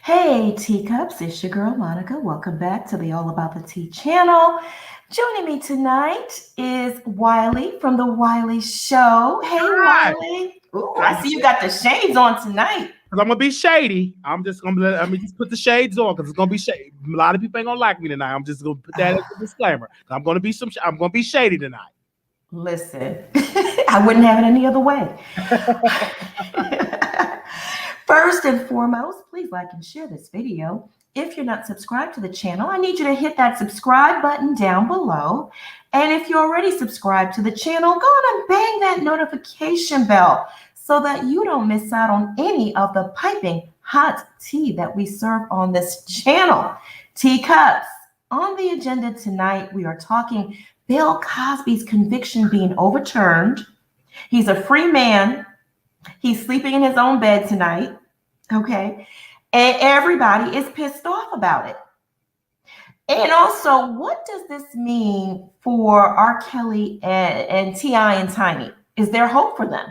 Hey, teacups, it's your girl Monica. Welcome back to the All About the Tea channel. Joining me tonight is Wiley from the Wiley Show. Hey, Hi. Wiley. Ooh, I see you got the shades on tonight. Cause I'm gonna be shady. I'm just gonna let me just put the shades on because it's gonna be shady. A lot of people ain't gonna like me tonight. I'm just gonna put that as a disclaimer. I'm gonna be I'm gonna be shady tonight. Listen, I wouldn't have it any other way. First and foremost, please like and share this video. If you're not subscribed to the channel, I need you to hit that subscribe button down below. And if you're already subscribed to the channel, go on and bang that notification bell so that you don't miss out on any of the piping hot tea that we serve on this channel. Teacups. On the agenda tonight, we are talking Bill Cosby's conviction being overturned. He's a free man. He's sleeping in his own bed tonight. Okay. And everybody is pissed off about it. And also, what does this mean for R. Kelly and T.I. and Tiny? Is there hope for them?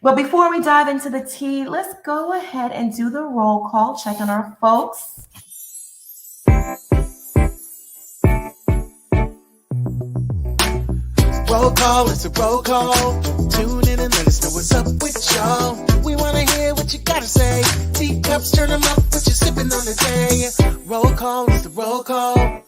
But before we dive into the tea, let's go ahead and do the roll call, check on our folks. Roll call, it's a roll call. Tune in and let us know what's up with y'all. We want to hear what you got to say. Teacups, turn them up, what you sipping on today. Roll call, it's the roll call. I'm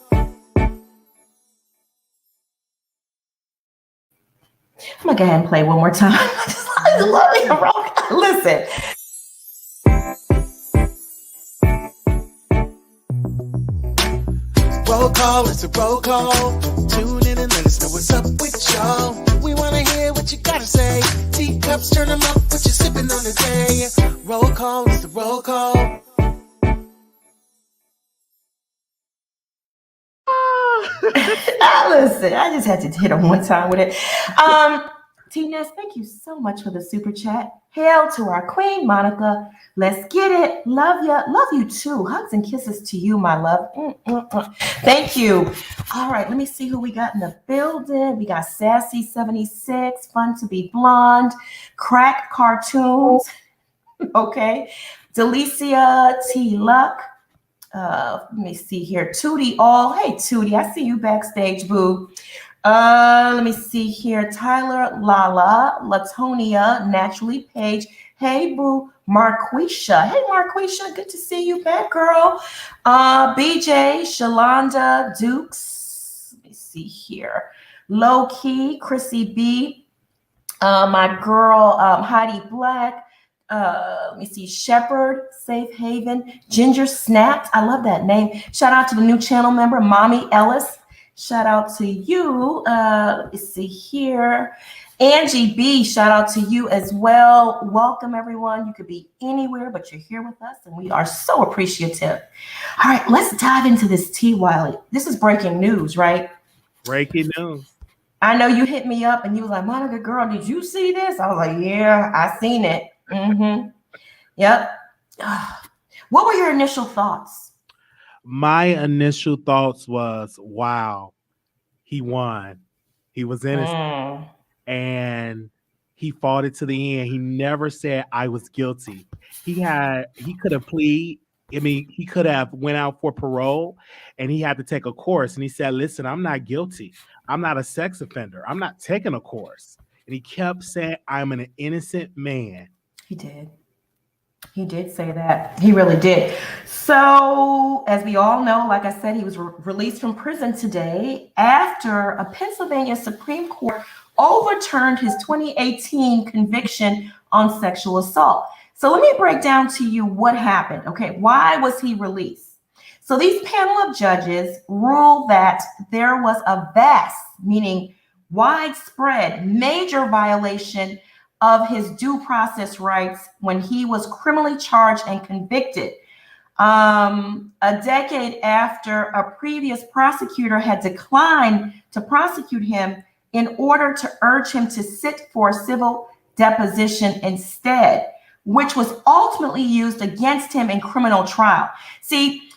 going to go ahead and play one more time. I just love it. Roll call. Listen. Roll call, it's a roll call. Tune in and let us know what's up with y'all. We want to hear what you got to say. Teacups, turn them up, what you sipping on today. Roll call, it's the roll call. Listen, I just had to hit him one time with it. T-Ness, thank you so much for the super chat. Hail to our queen, Monica. Let's get it. Love ya. Love you too. Hugs and kisses to you, my love. Thank you. All right, let me see who we got in the building. We got Sassy 76, Fun to be Blonde, Crack Cartoons. Okay. Delicia T. Luck. Let me see here. Tutti all. Hey, Tutti, I see you backstage, boo. Let me see here. Tyler, Lala, Latonia, Naturally Page. Hey, boo. Marquisha. Hey, Marquisha. Good to see you back, girl. BJ, Shalonda, Dukes. Let me see here. Low Key, Chrissy B. My girl, Heidi Black. Let me see, Shepherd, Safe Haven, Ginger Snapped. I love that name. Shout out to the new channel member, Mommy Ellis. Shout out to you. Let me see here. Angie B, shout out to you as well. Welcome, everyone. You could be anywhere, but you're here with us, and we are so appreciative. All right, let's dive into this tea, Wiley. This is breaking news, right? Breaking news. I know you hit me up, and you was like, Monica, girl, did you see this? I was like, yeah, I seen it. Mm-hmm. Yep. What were your initial thoughts? My initial thoughts was, wow, he won. He was innocent. And he fought it to the end. He never said I was guilty. He could have pleaded. I mean, he could have went out for parole and he had to take a course. And he said, listen, I'm not guilty. I'm not a sex offender. I'm not taking a course. And he kept saying, I'm an innocent man. He did. He did say that. He really did. So, as we all know, like I said, he was released from prison today after a Pennsylvania Supreme Court overturned his 2018 conviction on sexual assault. So let me break down to you what happened. Okay, why was he released? So these panel of judges ruled that there was a vast, meaning widespread, major violation of his due process rights when he was criminally charged and convicted. A decade after a previous prosecutor had declined to prosecute him in order to urge him to sit for a civil deposition instead, which was ultimately used against him in criminal trial. See,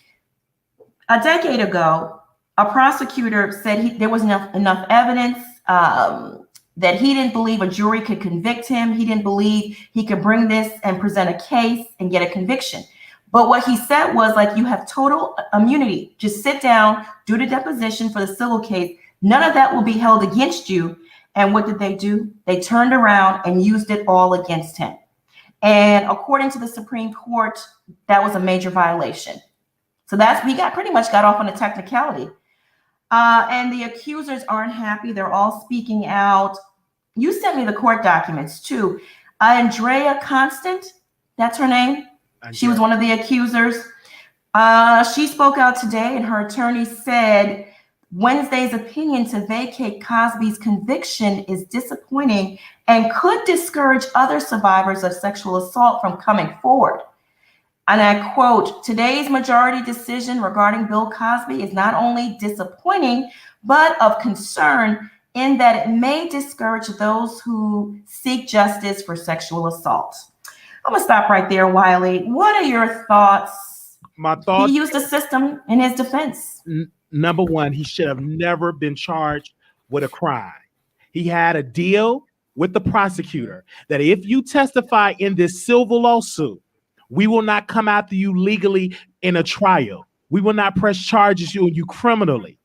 a decade ago, a prosecutor said there was enough evidence that he didn't believe a jury could convict him. He didn't believe he could bring this and present a case and get a conviction. But what he said was like, you have total immunity. Just sit down, do the deposition for the civil case. None of that will be held against you. And what did they do? They turned around and used it all against him. And according to the Supreme Court, that was a major violation. So we pretty much got off on a technicality. And the accusers aren't happy. They're all speaking out. You sent me the court documents too. Andrea Constant, that's her name. She was one of the accusers. She spoke out today, and her attorney said Wednesday's opinion to vacate Cosby's conviction is disappointing and could discourage other survivors of sexual assault from coming forward. And I quote, today's majority decision regarding Bill Cosby is not only disappointing, but of concern in that it may discourage those who seek justice for sexual assault. I'm gonna stop right there, Wiley. What are your thoughts? My thoughts. He used the system in his defense. Number one, he should have never been charged with a crime. He had a deal with the prosecutor that if you testify in this civil lawsuit, we will not come after you legally in a trial. We will not press charges on you criminally.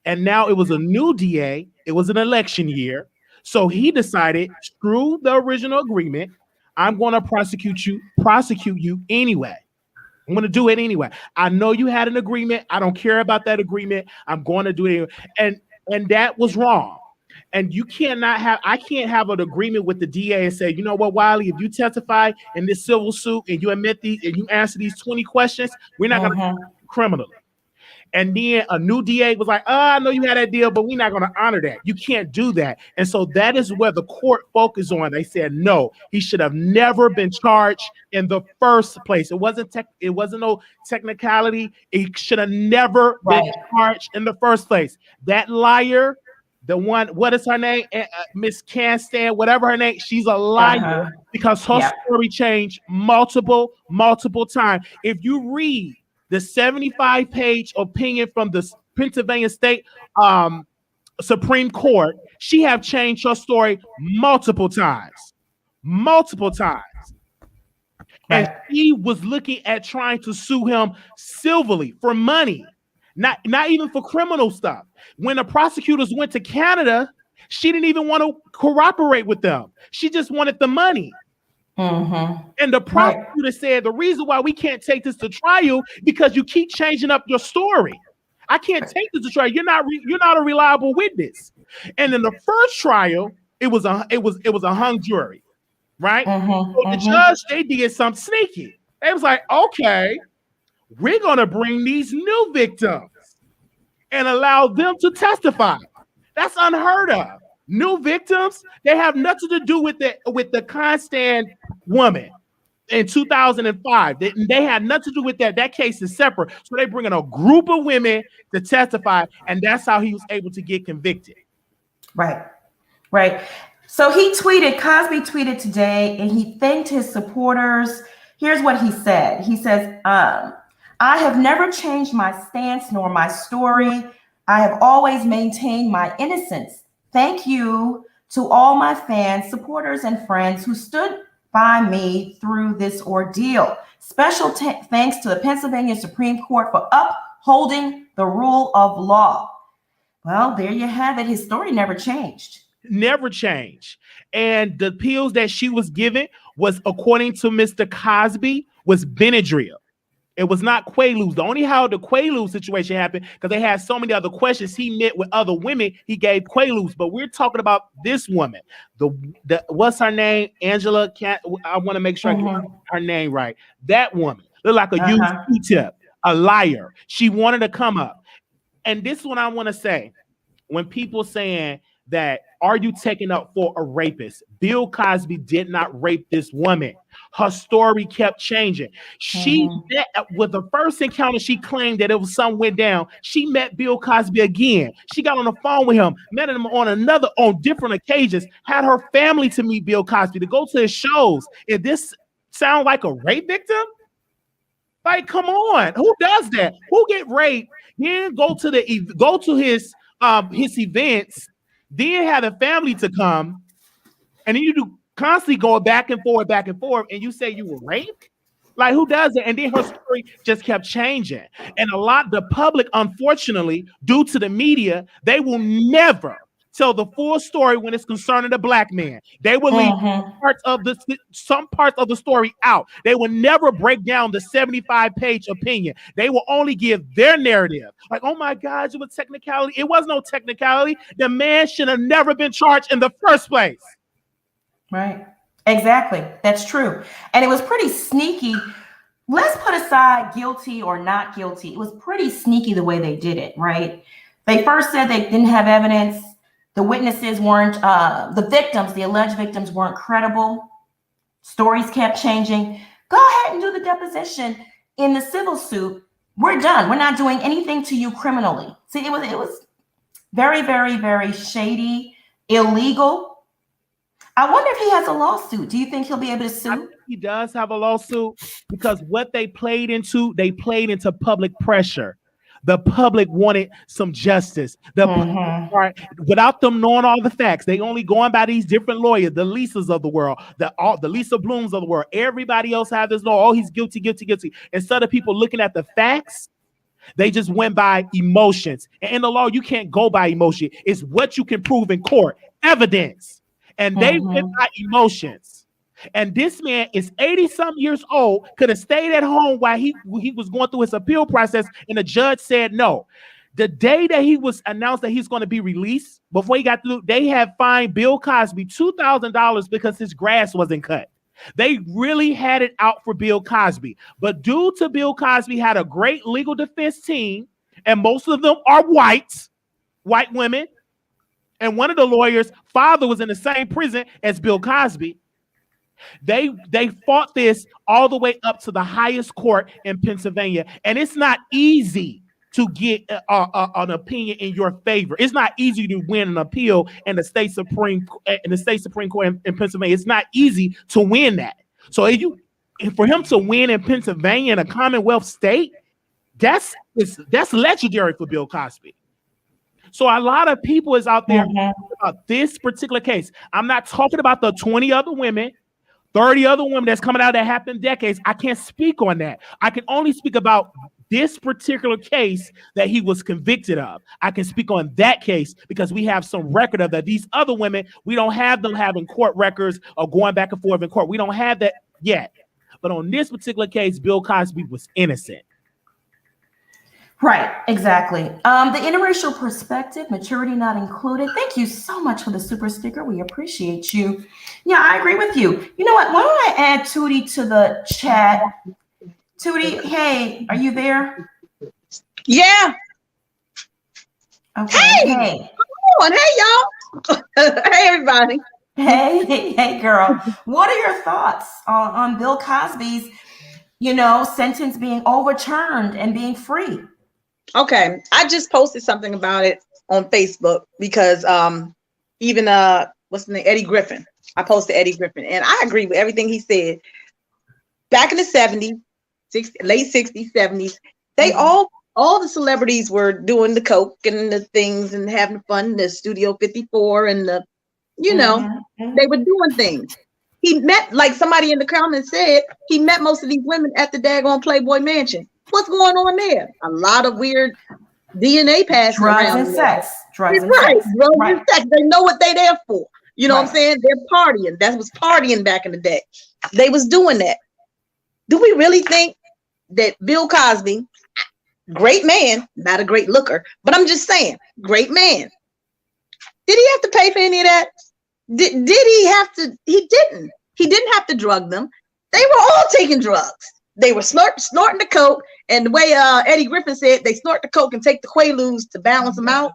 And now it was a new DA. It was an election year. So he decided, screw the original agreement. I'm going to prosecute you anyway. I'm going to do it anyway. I know you had an agreement. I don't care about that agreement. I'm going to do it anyway. And that was wrong. And I can't have an agreement with the DA and say, you know what, Wiley, if you testify in this civil suit and you admit these and you answer these 20 questions, we're not going to criminally. And then a new DA was like, I know you had that deal, but we're not going to honor that. You can't do that. And so that is where the court focused on. They said, no, he should have never been charged in the first place. It wasn't no technicality. He should have never been charged in the first place. That liar, the one, what is her name? Miss Canstan, whatever her name, she's a liar because her story changed multiple times. If you read the 75-page opinion from the Pennsylvania State Supreme Court, she have changed her story multiple times. And he was looking at trying to sue him civilly for money, not even for criminal stuff. When the prosecutors went to Canada, she didn't even want to cooperate with them. She just wanted the money. And the prosecutor said, the reason why we can't take this to trial because you keep changing up your story. I can't take this to trial. You're not a reliable witness. And in the first trial, it was a hung jury, right? So the judge, they did something sneaky. They was like, okay, we're gonna bring these new victims and allow them to testify. That's unheard of. New victims, they have nothing to do with the Constant woman in 2005. They had nothing to do with that. That case is separate. So they bring in a group of women to testify, and that's how he was able to get convicted. Right. So Cosby tweeted today, and he thanked his supporters. Here's what he said. He says, I have never changed my stance nor my story. I have always maintained my innocence. Thank you to all my fans, supporters, and friends who stood by me through this ordeal. Special thanks to the Pennsylvania Supreme Court for upholding the rule of law. Well, there you have it. His story never changed. And the pills that she was given was, according to Mr. Cosby, was Benadryl. It was not Quaaludes. The only how the Quaaludes situation happened because they had so many other questions. He met with other women. He gave Quaaludes, but we're talking about this woman. The what's her name? Angela. I want to make sure I get her name right. That woman looked like a used Q-tip, a liar. She wanted to come up, and this is what I want to say. When people saying that, are you taking up for a rapist? Bill Cosby did not rape this woman. Her story kept changing. She met with the first encounter. She claimed that it was something went down. She met Bill Cosby again. She got on the phone with him, met him on different occasions, had her family to meet Bill Cosby, to go to his shows. If this sound like a rape victim, like, come on, who does that? Who get raped? Then go to his events. Then have a family to come, and then you do constantly going back and forth, and you say you were raped? Like, who does it? And then her story just kept changing. And the public, unfortunately, due to the media, they will never tell the full story when it's concerning a black man. They will leave some parts of the story out. They will never break down the 75-page opinion. They will only give their narrative. Like, oh my God, it was technicality. It was no technicality. The man should have never been charged in the first place. Right. Exactly. That's true. And it was pretty sneaky. Let's put aside guilty or not guilty. It was pretty sneaky the way they did it, right? They first said they didn't have evidence. The witnesses weren't, the alleged victims weren't credible. Stories kept changing. Go ahead and do the deposition in the civil suit. We're done. We're not doing anything to you criminally. See, it was very, very, very shady, illegal. I wonder if he has a lawsuit. Do you think he'll be able to sue? I think he does have a lawsuit because what they played into public pressure. The public wanted some justice. Without them knowing all the facts, they only going by these different lawyers, the Lisas of the world, the Lisa Blooms of the world. Everybody else had this law. Oh, he's guilty, guilty, guilty. Instead of people looking at the facts, they just went by emotions. And in the law, you can't go by emotion. It's what you can prove in court, evidence. And they went by emotions. And this man is 80-some years old, could have stayed at home while he was going through his appeal process, and the judge said no. The day that he was announced that he's going to be released, before he got through, they had fined Bill Cosby $2,000 because his grass wasn't cut. They really had it out for Bill Cosby. But due to Bill Cosby had a great legal defense team, and most of them are white women, and one of the lawyers' father was in the same prison as Bill Cosby. They fought this all the way up to the highest court in Pennsylvania, and it's not easy to get an opinion in your favor. It's not easy to win an appeal in the state supreme court in Pennsylvania. It's not easy to win that. So for him to win in Pennsylvania in a Commonwealth state, that's legendary for Bill Cosby. So a lot of people is out there about this particular case. I'm not talking about the 20 other women, 30 other women that's coming out that happened decades. I can't speak on that. I can only speak about this particular case that he was convicted of. I can speak on that case because we have some record of that. These other women, we don't have them having court records or going back and forth in court. We don't have that yet. But on this particular case, Bill Cosby was innocent. Right, exactly. The interracial perspective, maturity not included. Thank you so much for the super sticker. We appreciate you. Yeah, I agree with you. You know what? Why don't I add Tutti to the chat? Tutti, hey, are you there? Yeah. Okay. Hey, come on. Hey, y'all. Hey, everybody. Hey, girl. What are your thoughts on Bill Cosby's, sentence being overturned and being free? Okay, I just posted something about it on Facebook because even what's the name, Eddie Griffin. I posted Eddie Griffin, and I agree with everything he said. Back in the 70s, late 60s, 70s, they all the celebrities were doing the coke and the things and having fun. The Studio 54 and the, they were doing things. He met, like somebody in the comments said, he met most of these women at the daggone Playboy Mansion. What's going on there? A lot of weird DNA passing drugs around. And sex. Drugs and right. sex. Drugs right. and sex. They know what they there for. You know what I'm saying? They're partying. That was partying back in the day. They was doing that. Do we really think that Bill Cosby, great man, not a great looker, but I'm just saying, great man. Did he have to pay for any of that? Did he have to? He didn't. He didn't have to drug them. They were all taking drugs. They were snorting the coke, and the way Eddie Griffin said, they snort the coke and take the Quaaludes to balance them out.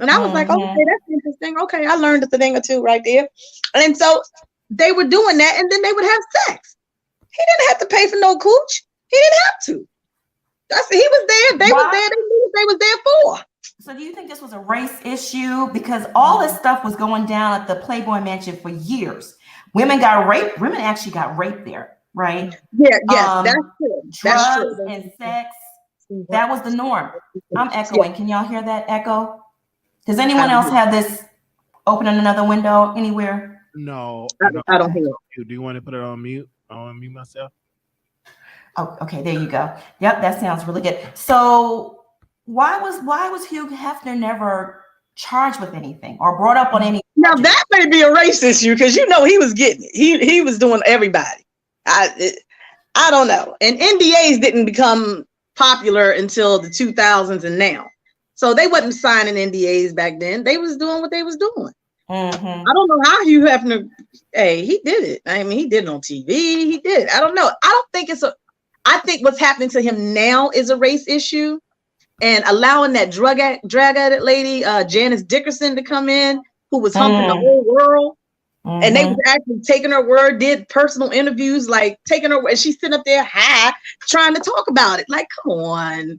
And I was like, okay, that's interesting. Okay, I learned a thing or two right there. And so they were doing that, and then they would have sex. He didn't have to pay for no cooch. He didn't have to. He was there. They was there. They knew what they was there for. So do you think this was a race issue? Because all this stuff was going down at the Playboy Mansion for years. Women got raped. Women actually got raped there, right? Yeah, that's true. That's drugs true. and sex. That was the norm. I'm echoing. Can y'all hear that echo? Does anyone else have this opening another window anywhere? No. I don't hear it. Do you want to put it on mute? I want to mute myself. Oh, okay, there you go. Yep, that sounds really good. So why was Hugh Hefner never charged with anything or brought up on any? Now that may be a race issue because he was getting it. He was doing everybody. I don't know. And NDAs didn't become popular until the 2000s and now. So they wasn't signing NDAs back then. They was doing what they was doing. Mm-hmm. I don't know how Hugh Hefner. Hey, he did it. I mean, he did it on TV. He did it. I don't know. I think what's happening to him now is a race issue, and allowing that drag addict lady, Janice Dickerson, to come in, who was humping the whole world, and they was actually taking her word, did personal interviews, like taking her, and she's sitting up there high, trying to talk about it. Like, come on.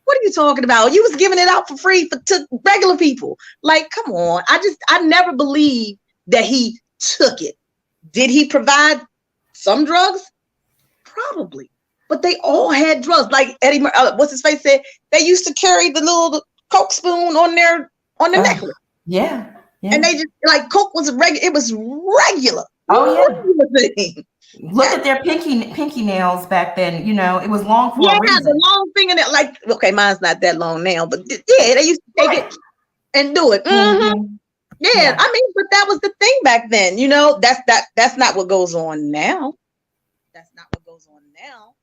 What are you talking about? You was giving it out for free to regular people. Like, come on. I never believed that he took it. Did he provide some drugs? Probably. But they all had drugs. Like Eddie, what's his face said, they used to carry the little Coke spoon on their necklace. Yeah. And they just, like, Coke was regular. It was regular. Thing. Look at their pinky nails back then. You know, it was long for a reason. The long thing in it. Like, okay, mine's not that long now, but yeah, they used to take it and do it. Yeah, I mean, but that was the thing back then. You know, that's not what goes on now. That's not what goes on now.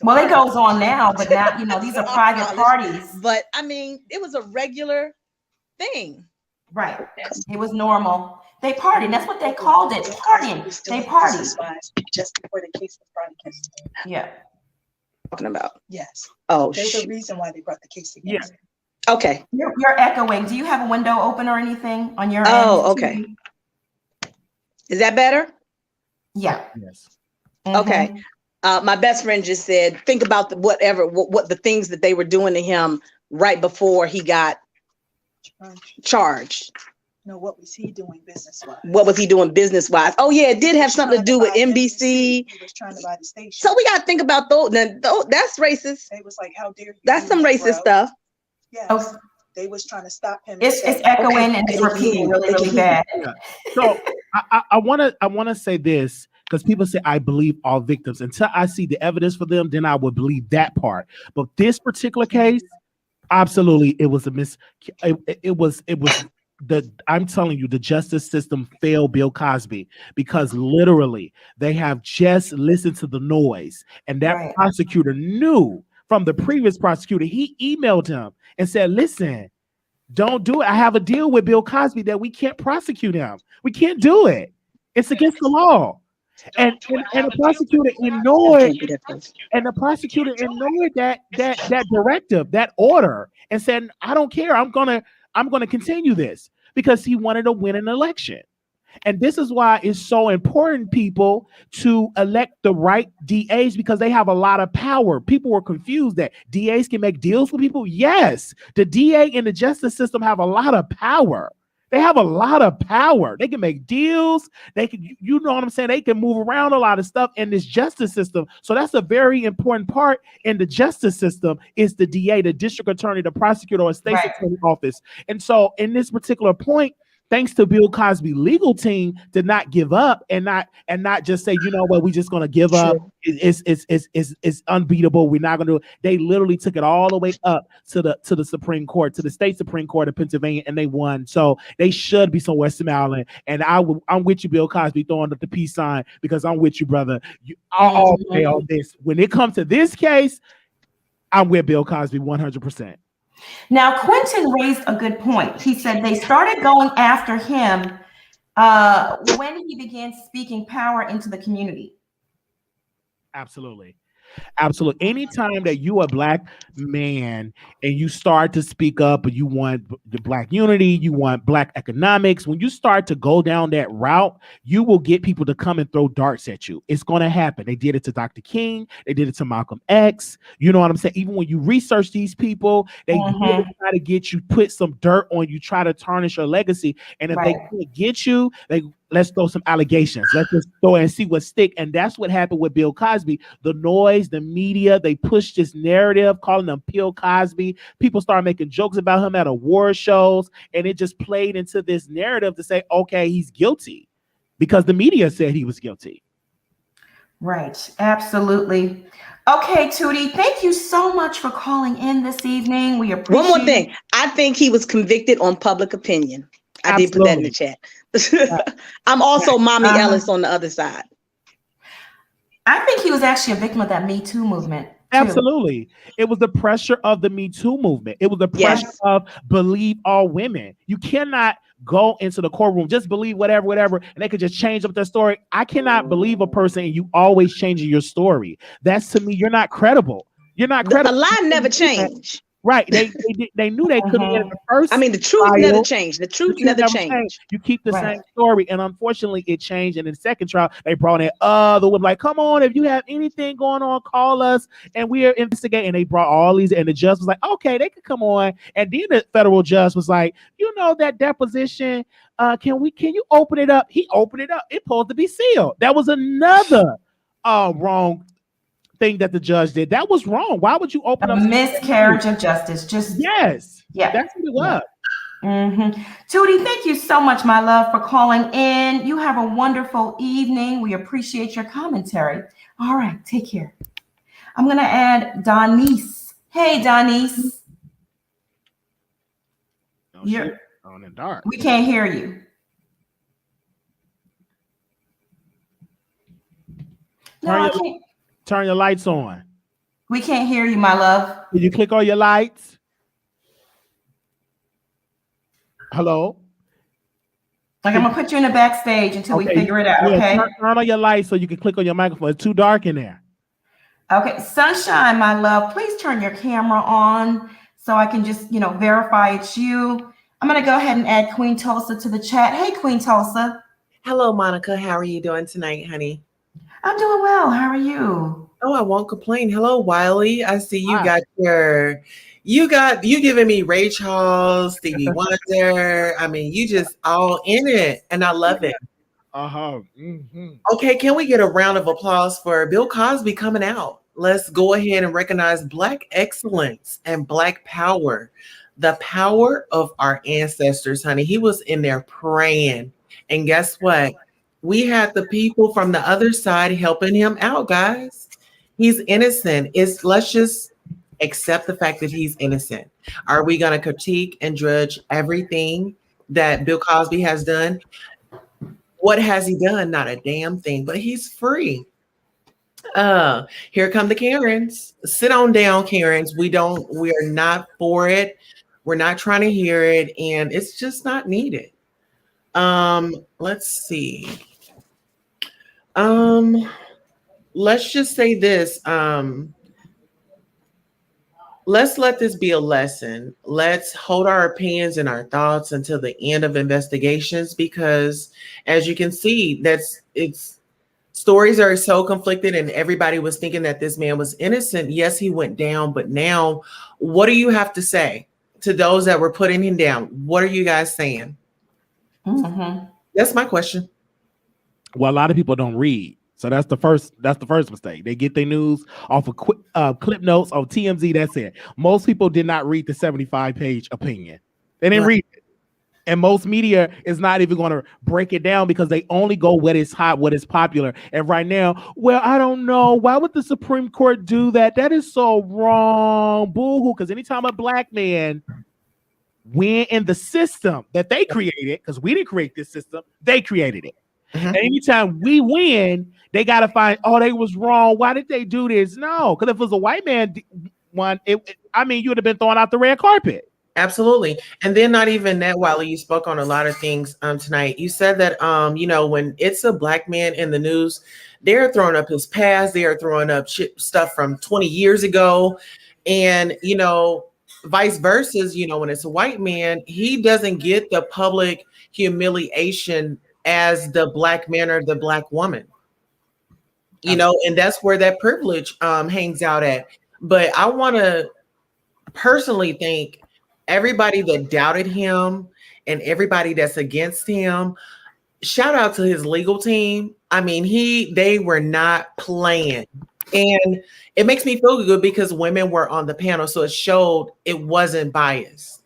Well, it goes on now, but now, you know, these are private parties. But I mean, it was a regular thing. Right. It was normal. They partied. That's what they called it. Partying. They partied. Just before the case was brought against them. Yeah. Talking about. Yes. Oh, there's a reason why they brought the case against them. Okay. You're echoing. Do you have a window open or anything on your end? Oh, okay. Is that better? Yeah. Yes. Okay. My best friend just said, think about what the things that they were doing to him right before he got charged. No, what was he doing business-wise? What was he doing business-wise? Oh, yeah, it did have something to do with NBC. He was trying to buy the station. So we got to think about those. That's racist. They was like, how dare you? That's some racist stuff. Yes. Oh. They was trying to stop him. It's echoing and it's repeating really, really bad. Yeah. So I wanna say this, because people say I believe all victims. Until I see the evidence for them, then I would believe that part. But this particular case, absolutely, it was I'm telling you, the justice system failed Bill Cosby, because literally they have just listened to the noise, and that prosecutor knew from the previous prosecutor. He emailed him and said, listen, don't do it. I have a deal with Bill Cosby that we can't prosecute him. We can't do it. It's against the law. And the prosecutor ignored that directive, that order, and said, I don't care. I'm gonna continue this, because he wanted to win an election. And this is why it's so important, people, to elect the right DAs, because they have a lot of power. People were confused that DAs can make deals with people. Yes, the DA and the justice system have a lot of power. They have a lot of power. They can make deals. They can, you know what I'm saying? They can move around a lot of stuff in this justice system. So that's a very important part in the justice system, is the DA, the district attorney, the prosecutor, or state attorney office. And so in this particular point, thanks to Bill Cosby legal team, did not give up and not just say, you know what, we just gonna give up. It's unbeatable. We're not gonna do it. They literally took it all the way up to the Supreme Court, to the state Supreme Court of Pennsylvania, and they won. So they should be somewhere smiling. And I'm with you, Bill Cosby, throwing up the peace sign, because I'm with you, brother. All day on this. When it comes to this case, I'm with Bill Cosby 100%. Now, Quentin raised a good point. He said they started going after him when he began speaking power into the community. Absolutely. Absolutely. Anytime that you a black man and you start to speak up, and you want the black unity, you want black economics, when you start to go down that route, you will get people to come and throw darts at you. It's going to happen. They did it to Dr. King. They did it to Malcolm X. You know what I'm saying? Even when you research these people, they really try to get you, put some dirt on you, try to tarnish your legacy. And if they can't get you, let's throw some allegations. Let's just throw it and see what stick. And that's what happened with Bill Cosby. The noise, the media, they pushed this narrative, calling him Bill Cosby. People started making jokes about him at award shows, and it just played into this narrative to say, okay, he's guilty, because the media said he was guilty. Right. Absolutely. Okay, Tutti, thank you so much for calling in this evening. We appreciate One more it. thing. I think he was convicted on public opinion. I did put that in the Absolutely. chat. I'm also Mommy Uh-huh. Ellis on the other side. I think he was actually a victim of that Me Too movement, too. Absolutely. It was the pressure of the Me Too movement. It was the pressure Yes. of believe all women. You cannot go into the courtroom, just believe whatever, and they could just change up their story. I cannot believe a person and you always changing your story. That's to me, you're not credible. You're not A credible. lie never changed. Right. They knew they couldn't get in the first I mean, the truth never trial. changed. The The truth truth never never changed. You keep the Right. same story, and unfortunately, it changed. And in the second trial, they brought in other women. Like, come on, if you have anything going on, call us, and we are investigating. And they brought all these, and the judge was like, okay, they could come on. And then the federal judge was like, you know, that deposition, can you open it up? He opened it up. It's supposed to be sealed. That was another wrong thing that the judge did. That was wrong. Why would you open A up miscarriage of justice. Just Yes. Yeah. That's what it was. Tutti, thank you so much, my love, for calling in. You have a wonderful evening. We appreciate your commentary. All right, take care. I'm going to add Donnice. Hey, Donnice. No, You're- shit. On the dark. We can't hear you. No, I can't. Turn your lights on. We can't hear you, my love. Will you click on your lights? Hello? Like, I'm going to put you in the backstage until we figure it out, okay? Turn on your lights so you can click on your microphone. It's too dark in there. Okay, Sunshine, my love, please turn your camera on so I can just, verify it's you. I'm going to go ahead and add Queen Tulsa to the chat. Hey, Queen Tulsa. Hello, Monica. How are you doing tonight, honey? I'm doing well. How are you? Oh, I won't complain. Hello, Wiley. I see you Hi. you giving me Ray Charles, Stevie Wonder. I mean, you just all in it, and I love it. Okay, can we get a round of applause for Bill Cosby coming out? Let's go ahead and recognize Black excellence and Black power, the power of our ancestors, honey. He was in there praying, and guess what? We had the people from the other side helping him out, guys. He's innocent. Let's just accept the fact that he's innocent. Are we going to critique and judge everything that Bill Cosby has done? What has he done? Not a damn thing, but he's free. Here come the Karens. Sit on down, Karens. We are not for it. We're not trying to hear it, and it's just not needed. Let's see. Let's just say this. Let's let this be a lesson. Let's hold our opinions and our thoughts until the end of investigations, because as you can see, stories are so conflicted, and everybody was thinking that this man was innocent. Yes, he went down, but now what do you have to say to those that were putting him down? What are you guys saying? That's my question. Well, a lot of people don't read. So that's the first mistake. They get their news off of clip notes on TMZ. That's it. Most people did not read the 75-page opinion. They didn't read it. And most media is not even going to break it down because they only go what is hot, what is popular. And right now, well, I don't know. Why would the Supreme Court do that? That is so wrong. Boo-hoo. Because anytime a Black man win in the system that they created, because we didn't create this system, they created it. And anytime we win, they got to find, they was wrong. Why did they do this? No, because if it was a white man one, you would have been thrown out the red carpet. Absolutely. And then not even that, Wiley, you spoke on a lot of things tonight. You said that, when it's a Black man in the news, they're throwing up his past. They are throwing up stuff from 20 years ago. And, vice versa, when it's a white man, he doesn't get the public humiliation as the Black man or the Black woman, and that's where that privilege hangs out at. But I want to personally thank everybody that doubted him and everybody that's against him. Shout out to his legal team. I mean, they were not playing. And it makes me feel good because women were on the panel. So it showed it wasn't biased.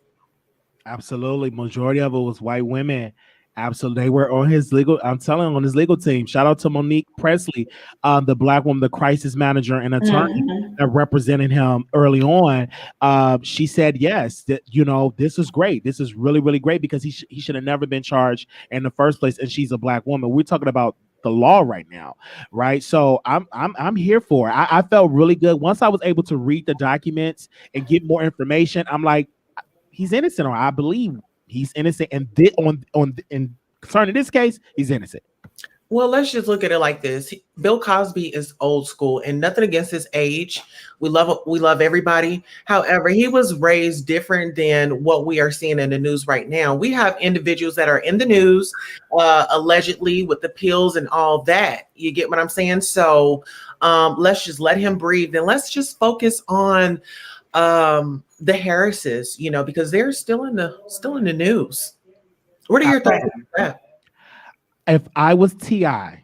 Absolutely. Majority of it was white women. Absolutely. They were on his legal, I'm telling you, on his legal team. Shout out to Monique Presley, the black woman, the crisis manager and attorney that represented him early on. She said, yes, that, this is great. This is really, really great because he should have never been charged in the first place. And she's a black woman. We're talking about the law right now, right? So I'm here for it. I felt really good once I was able to read the documents and get more information. I'm like, he's innocent, or I believe he's innocent, and in concerning this case, he's innocent. Well, let's just look at it like this. Bill Cosby is old school, and nothing against his age. We love everybody. However, he was raised different than what we are seeing in the news right now. We have individuals that are in the news, allegedly with the pills and all that. You get what I'm saying? So let's just let him breathe, and let's just focus on the Harrises, because they're still in the news. What are your thoughts on that? If I was T.I.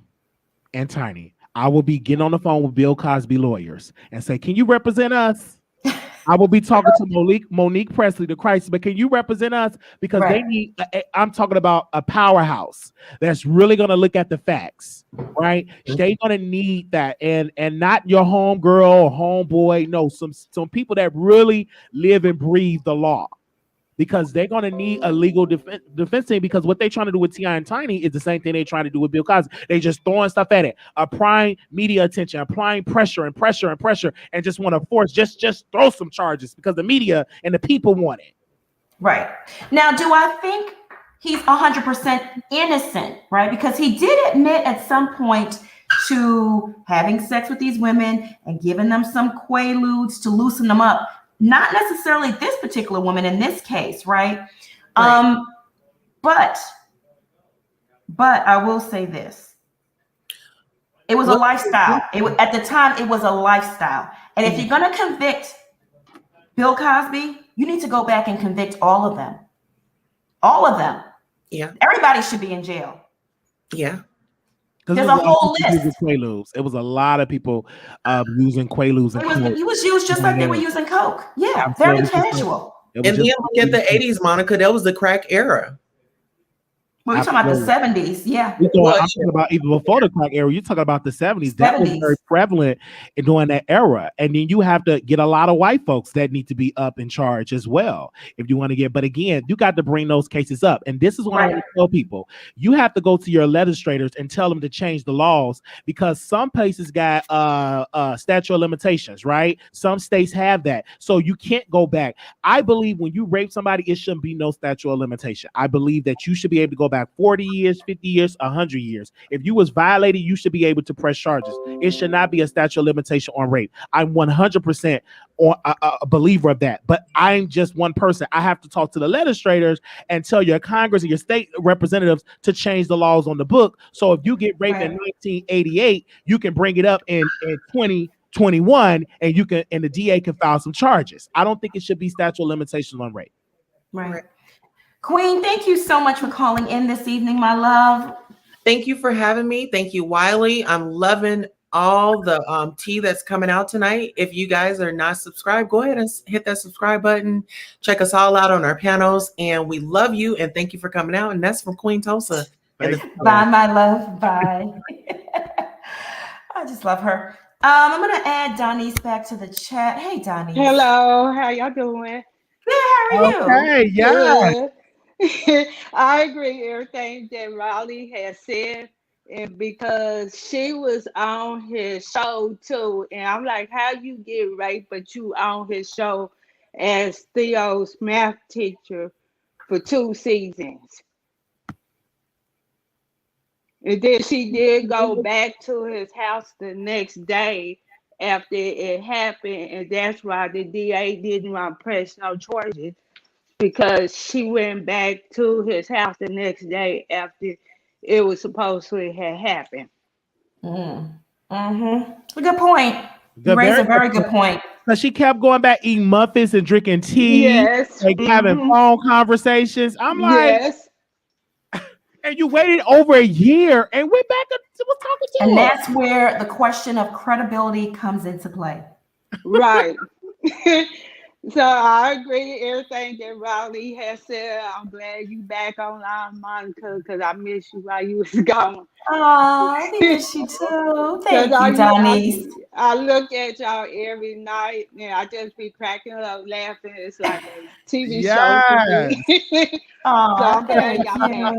and Tiny, I will be getting on the phone with Bill Cosby lawyers and say, can you represent us? I will be talking to Monique Presley, the crisis, but can you represent us? Because they need, I'm talking about a powerhouse that's really going to look at the facts, right? They're going to need that, and not your homegirl or homeboy. No, some people that really live and breathe the law. Because they're going to need a legal defense team, because what they're trying to do with T.I. and Tiny is the same thing they're trying to do with Bill Cosby. They just throwing stuff at it, applying media attention, applying pressure, and just want to force, just throw some charges because the media and the people want it. Right. Now, do I think he's 100% innocent, right? Because he did admit at some point to having sex with these women and giving them some quaaludes to loosen them up. Not necessarily this particular woman in this case, right? But I will say this. It was a lifestyle. At the time, it was a lifestyle. And if you're going to convict Bill Cosby, you need to go back and convict all of them. All of them. Yeah. Everybody should be in jail. Yeah. There's a whole list. It was a lot of people using Quaaludes. It was used just like they were using Coke. Yeah, very casual. And then look at the 80s, Monica. That was the crack era. Well, you're talking about the 70s, yeah. I'm talking about even before the crack era. You're talking about the 70s. That was very prevalent during that era. And then you have to get a lot of white folks that need to be up in charge as well. If you want to get, but again, you got to bring those cases up. And this is what I want to tell people. You have to go to your legislators and tell them to change the laws, because some places got statute of limitations, right? Some states have that. So you can't go back. I believe when you rape somebody, it shouldn't be no statute of limitation. I believe that you should be able to go back 40 years, 50 years, 100 years. If you was violated, you should be able to press charges. It should not be a statute of limitation on rape. I'm 100% a believer of that. But I'm just one person. I have to talk to the legislators and tell your Congress and your state representatives to change the laws on the book. So if you get raped in 1988, you can bring it up in 2021 and the DA can file some charges. I don't think it should be statute of limitations on rape. Right. Queen, thank you so much for calling in this evening, my love. Thank you for having me. Thank you, Wiley. I'm loving all the tea that's coming out tonight. If you guys are not subscribed, go ahead and hit that subscribe button. Check us all out on our panels. And we love you. And thank you for coming out. And that's from Queen Tulsa. Bye, my love. Bye. I just love her. I'm going to add Donnie's back to the chat. Hey, Donnie. Hello. How y'all doing? Good. How are you? Okay, yeah. I agree with everything that Riley has said, and because she was on his show too, and I'm like, how you get raped but you on his show as Theo's math teacher for 2 seasons? And then she did go back to his house the next day after it happened, and that's why the DA didn't want to press no charges, because she went back to his house the next day after it was supposed to have happened. Good point. You raised a very good point. So she kept going back, eating muffins and drinking tea, like having phone conversations. I'm like, and you waited over a year and went back and was talking to her. And that's where the question of credibility comes into play. Right. So I agree with everything that Raleigh has said. I'm glad you back online, Monica, because I miss you while you was gone. Oh, we miss you too. Because Thank you, Donnie. I look at y'all every night and I just be cracking up laughing. It's like a TV show to Yes. me. So Oh, I'm glad thank y'all you. back.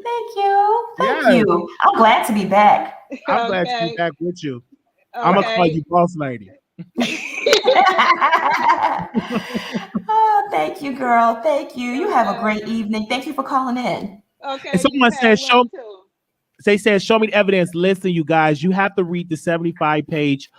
Thank you. Thank Yes. you. I'm glad to be back. I'm glad to be Okay. back with you. I'm gonna call Okay. you boss lady. Oh, thank you, girl. Thank you. You have a Okay. great evening. Thank you for calling in. Okay. And You someone have said, one too. they said, show me the evidence. Listen, you guys, you have to read the 75-page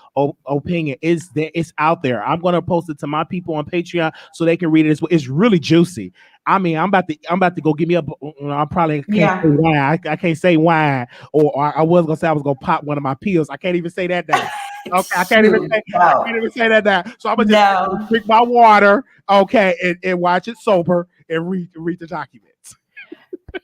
opinion. It's out there. I'm gonna post it to my people on Patreon so they can read it as well. It's really juicy. I mean, I'm about to go give me a. I probably can't say wine. I can't say wine, or I was gonna say I was gonna pop one of my pills. I can't even say that now. Okay, I can't even say that now. So I'm gonna just drink my water, okay, and watch it sober and read the documents.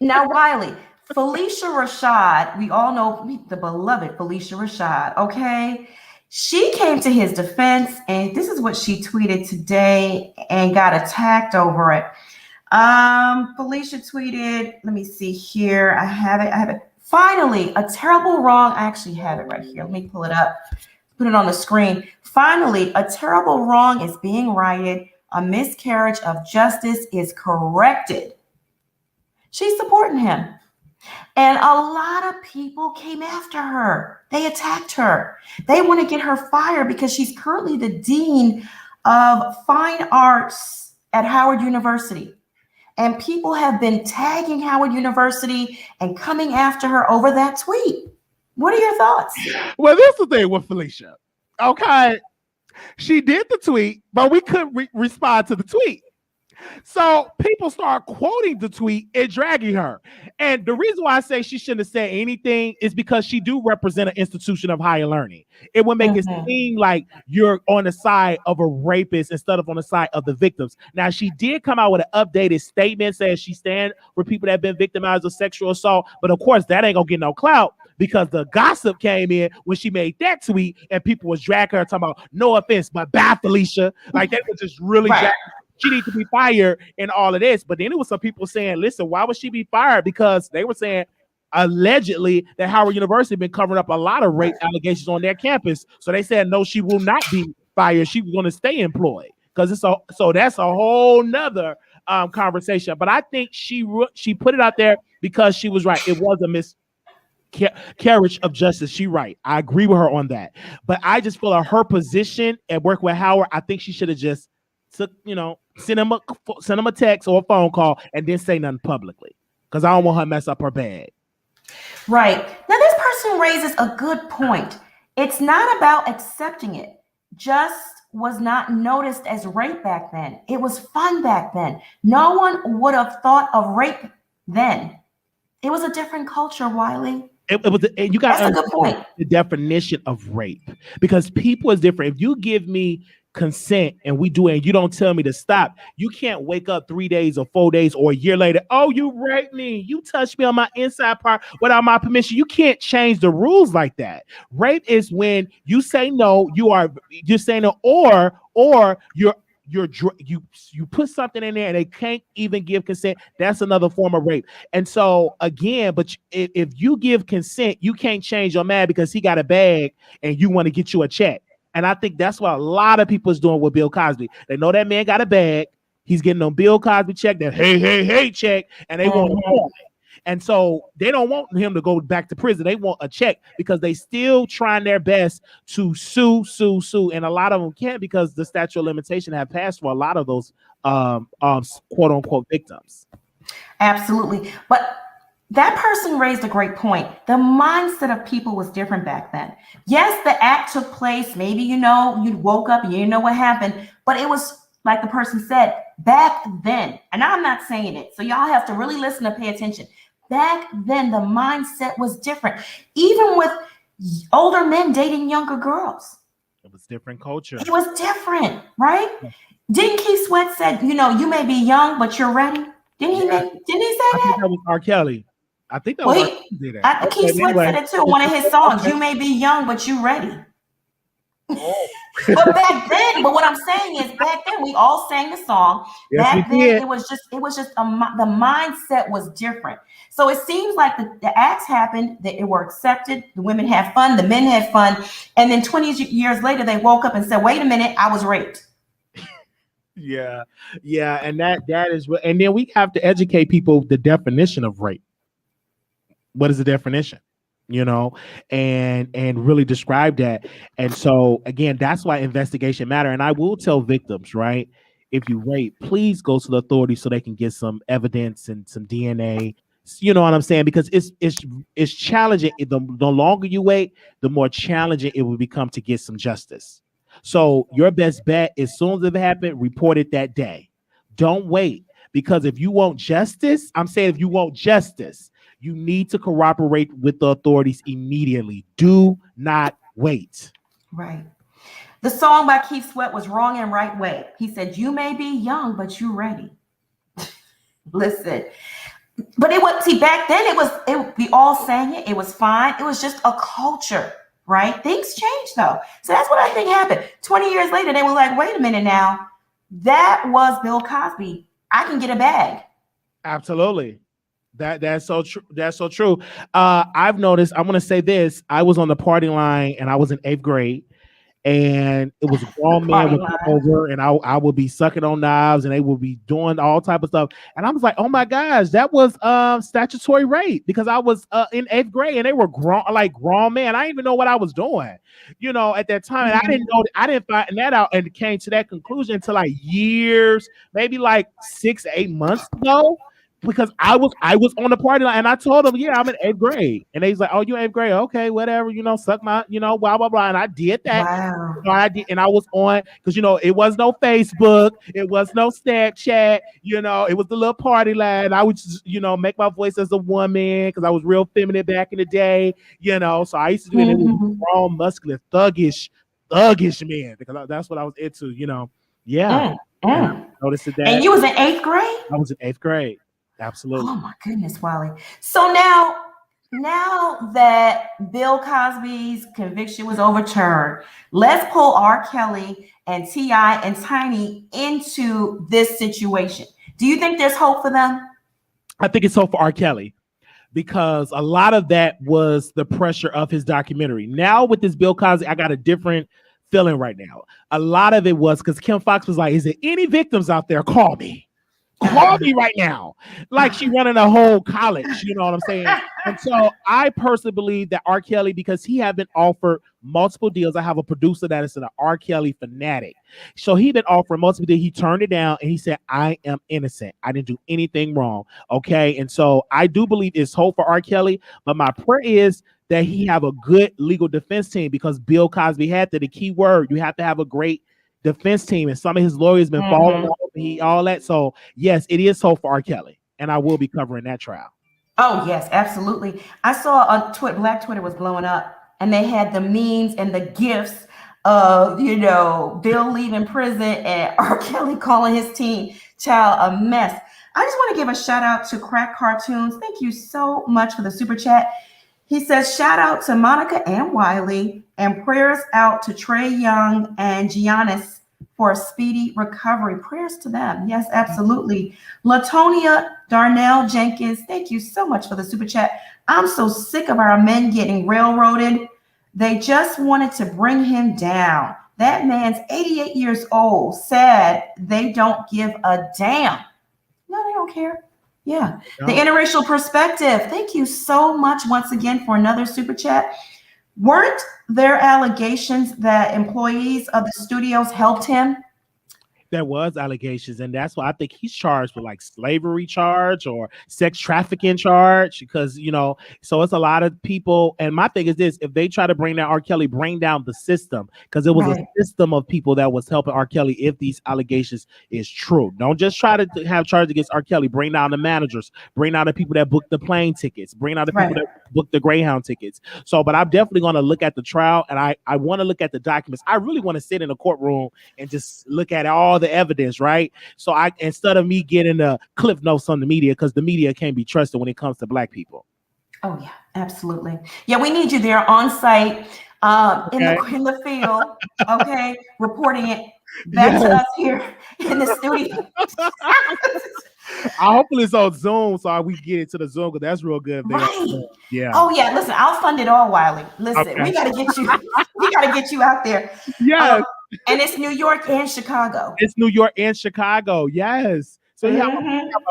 Now, Wiley, Phylicia Rashad, we all know the beloved Phylicia Rashad, okay? She came to his defense, and this is what she tweeted today and got attacked over it. Phylicia tweeted, let me see here. I have it. Finally, a terrible wrong. I actually have it right here. Let me pull it up, put it on the screen. Finally, a terrible wrong is being righted. A miscarriage of justice is corrected. She's supporting him. And a lot of people came after her. They attacked her. They want to get her fired because she's currently the dean of fine arts at Howard University. And people have been tagging Howard University and coming after her over that tweet. What are your thoughts? Well, this is the thing with Phylicia. Okay. She did the tweet, but we couldn't respond to the tweet. So people start quoting the tweet and dragging her. And the reason why I say she shouldn't have said anything is because she do represent an institution of higher learning. It would make it seem like you're on the side of a rapist instead of on the side of the victims. Now, she did come out with an updated statement saying she stands for people that have been victimized of sexual assault. But of course, that ain't gonna get no clout because the gossip came in when she made that tweet and people was dragging her talking about no offense, but bye, Phylicia. Like they was just really dragging. She needs to be fired and all of this. But then it was some people saying, listen, why would she be fired? Because they were saying allegedly that Howard University been covering up a lot of rape allegations on their campus. So they said, no, she will not be fired. She's going to stay employed because so that's a whole nother conversation. But I think she put it out there because she was right. It was a miscarriage of justice. She right. I agree with her on that. But I just feel like her position at work with Howard, I think she should have just took, send him a text or a phone call and then say nothing publicly because I don't want her to mess up her bag. Right. Now, this person raises a good point. It's not about accepting it. Just was not noticed as rape back then. It was fun back then. No one would have thought of rape then. It was a different culture, Wiley. You got to understand the definition of rape because people is different. If you give me consent and we do it and you don't tell me to stop, you can't wake up 3 days or 4 days or a year later, oh, you raped me, you touched me on my inside part without my permission. You can't change the rules like that. Rape is when you say no, you're saying no, or you put something in there and they can't even give consent. That's another form of rape. And so again, but if you give consent, you can't change your man because he got a bag and you want to get you a check. And I think that's what a lot of people is doing with Bill Cosby. They know that man got a bag. He's getting on Bill Cosby check, that hey check, and they want him. And so they don't want him to go back to prison. They want a check because they still trying their best to sue. And a lot of them can't because the statute of limitation have passed for a lot of those quote unquote victims. Absolutely. But that person raised a great point. The mindset of people was different back then. Yes, the act took place. Maybe, you woke up and you didn't know what happened, but it was like the person said back then. And I'm not saying it. So y'all have to really listen and pay attention. Back then, the mindset was different. Even with older men dating younger girls. It was different culture. It was different, right? Didn't Keith Sweat said, you may be young, but you're ready? Didn't he say that? I think that was R. Kelly. I think that was Keith Sweat said it too. One of his songs, you may be young, but you ready. But back then, but what I'm saying is, back then we all sang the song. Yes, Back we then did. it was just the mindset was different. So it seems like the acts happened, that it were accepted. The women had fun, the men had fun, and then 20 years later they woke up and said, "Wait a minute, I was raped." Yeah, and that is what. And then we have to educate people the definition of rape. What is the definition? And really describe that. And so again, that's why investigation matter. And I will tell victims, right? If you rape, please go to the authorities so they can get some evidence and some DNA. You know what I'm saying? Because it's challenging. The longer you wait, the more challenging it will become to get some justice. So your best bet, as soon as it happened, report it that day. Don't wait, because if you want justice, you need to cooperate with the authorities immediately. Do not wait. Right. The song by Keith Sweat was Wrong and Right Way. He said, "You may be young, but you ready." Listen. But back then we all sang it. It was fine. It was just a culture, right? Things changed though. So that's what I think happened. 20 years later, they were like, wait a minute now. That was Bill Cosby. I can get a bag. Absolutely. That's so true. That's so true. I've noticed, I'm going to say this. I was on the party line and I was in 8th grade. And it was a grown man would come over, and I would be sucking on knives, and they would be doing all type of stuff. And I was like, "Oh my gosh, that was statutory rape," because I was in 8th grade, and they were grown men. I didn't even know what I was doing, at that time. And I didn't know. I didn't find that out, and came to that conclusion until like years, maybe like 6, 8 months ago. Because I was on the party line, and I told them, "Yeah, I'm in 8th grade," and he's like, "Oh, you 8th grade? Okay, whatever. Suck my, blah blah blah." And I did that. Wow. I did, and I was on because it was no Facebook, it was no Snapchat. It was the little party line. I would just, make my voice as a woman because I was real feminine back in the day. So I used to do it. It was strong, muscular, thuggish men because that's what I was into. Yeah. Noticed that. And you was in 8th grade? I was in 8th grade. Absolutely. Oh my goodness, Wally. So now that Bill Cosby's conviction was overturned, let's pull R. Kelly and T.I. and Tiny into this situation. Do you think there's hope for them? I think it's hope for R. Kelly, because a lot of that was the pressure of his documentary. Now with this Bill Cosby, I got a different feeling right now. A lot of it was because Kim Fox was like, "Is there any victims out there? Call me. Call me right now." Like she running a whole college, you know what I'm saying? And so I personally believe that R. Kelly, because he had been offered multiple deals. I have a producer that is an R. Kelly fanatic. So he been offered multiple deals. He turned it down and he said, "I am innocent. I didn't do anything wrong." Okay. And so I do believe it's hope for R. Kelly, but my prayer is that he have a good legal defense team, because Bill Cosby had the key word. You have to have a great defense team, and some of his lawyers been falling off, all that. So yes, it is hope for R. Kelly, and I will be covering that trial. Oh yes, absolutely. I saw on Twitter, Black Twitter was blowing up, and they had the memes and the gifs of Bill leaving prison and R. Kelly calling his teen child a mess. I just want to give a shout out to Crack Cartoons. Thank you so much for the super chat. He says, shout out to Monica and Wiley, and prayers out to Trey Young and Giannis for a speedy recovery. Prayers to them. Yes, absolutely. Latonia Darnell Jenkins, thank you so much for the super chat. I'm so sick of our men getting railroaded. They just wanted to bring him down. That man's 88 years old. Sad they don't give a damn. No, they don't care. Yeah. The interracial perspective. Thank you so much once again for another super chat. Weren't there allegations that employees of the studios helped him? There was allegations, and that's why I think he's charged with like slavery charge or sex trafficking charge, because so it's a lot of people. And my thing is this: if they try to bring down R. Kelly, bring down the system, because it was a system of people that was helping R. Kelly. If these allegations is true, don't just try to have charge against R. Kelly. Bring down the managers, bring down the people that booked the plane tickets, bring down the people that booked the Greyhound tickets. So, but I'm definitely going to look at the trial, and I want to look at the documents. I really want to sit in a courtroom and just look at all the evidence, right? So instead of me getting the cliff notes on the media, because the media can't be trusted when it comes to Black people. Oh yeah, absolutely. Yeah, we need you there on site. in the field, okay, reporting it back to us here in the studio. Hopefully it's on Zoom so we get it to the Zoom because that's real good. Right. Yeah. Oh yeah. Listen, I'll fund it all, Wiley. Listen, Okay. we gotta get you. We gotta get you out there. Yes. And it's New York and Chicago. It's New York and Chicago. Yes. So you have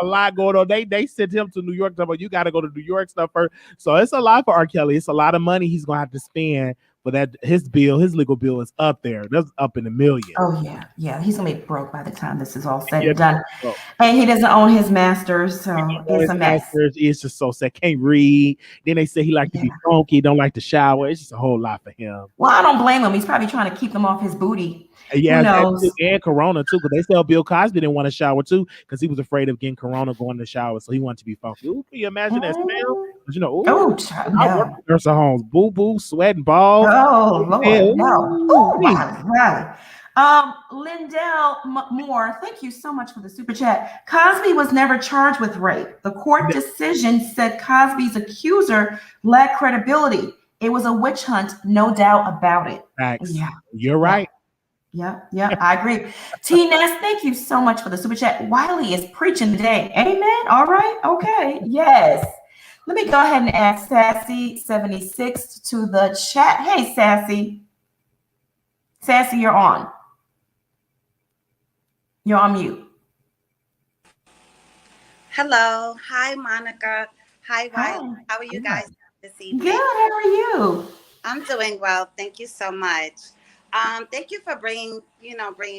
a lot going on. They sent him to New York. But you got to go to New York stuff first. So it's a lot for R. Kelly. It's a lot of money he's gonna have to spend. But that his legal bill is up there. That's up in the millions. Oh yeah, yeah. He's gonna be broke by the time this is all said and done. And he doesn't own his masters, so it's a mess. It's just so sad. Can't read. Then they say he like to be funky, don't like to shower. It's just a whole lot for him. Well, I don't blame him. He's probably trying to keep them off his booty. Yeah, who knows? And Corona too, because they say Bill Cosby didn't want to shower too, because he was afraid of getting Corona going to the shower, so he wanted to be funky. Ooh, can you imagine that smell? You know, I work in nursing homes, boo boo, sweating balls. Oh Lord, no. Wow. Lindell Moore, thank you so much for the super chat. Cosby was never charged with rape. The court decision said Cosby's accuser lacked credibility. It was a witch hunt, no doubt about it. Facts. Yeah, you're right. Yeah, I agree. T Ness, thank you so much for the super chat. Wiley is preaching today. Amen. All right. Okay. Yes. Let me go ahead and add Sassy76 to the chat. Hey, Sassy. Sassy, you're on. You're on mute. Hello. Hi, Monica. Hi, Wiley. How are you guys this evening? Good. How are you? I'm doing well. Thank you so much. Thank you for bringing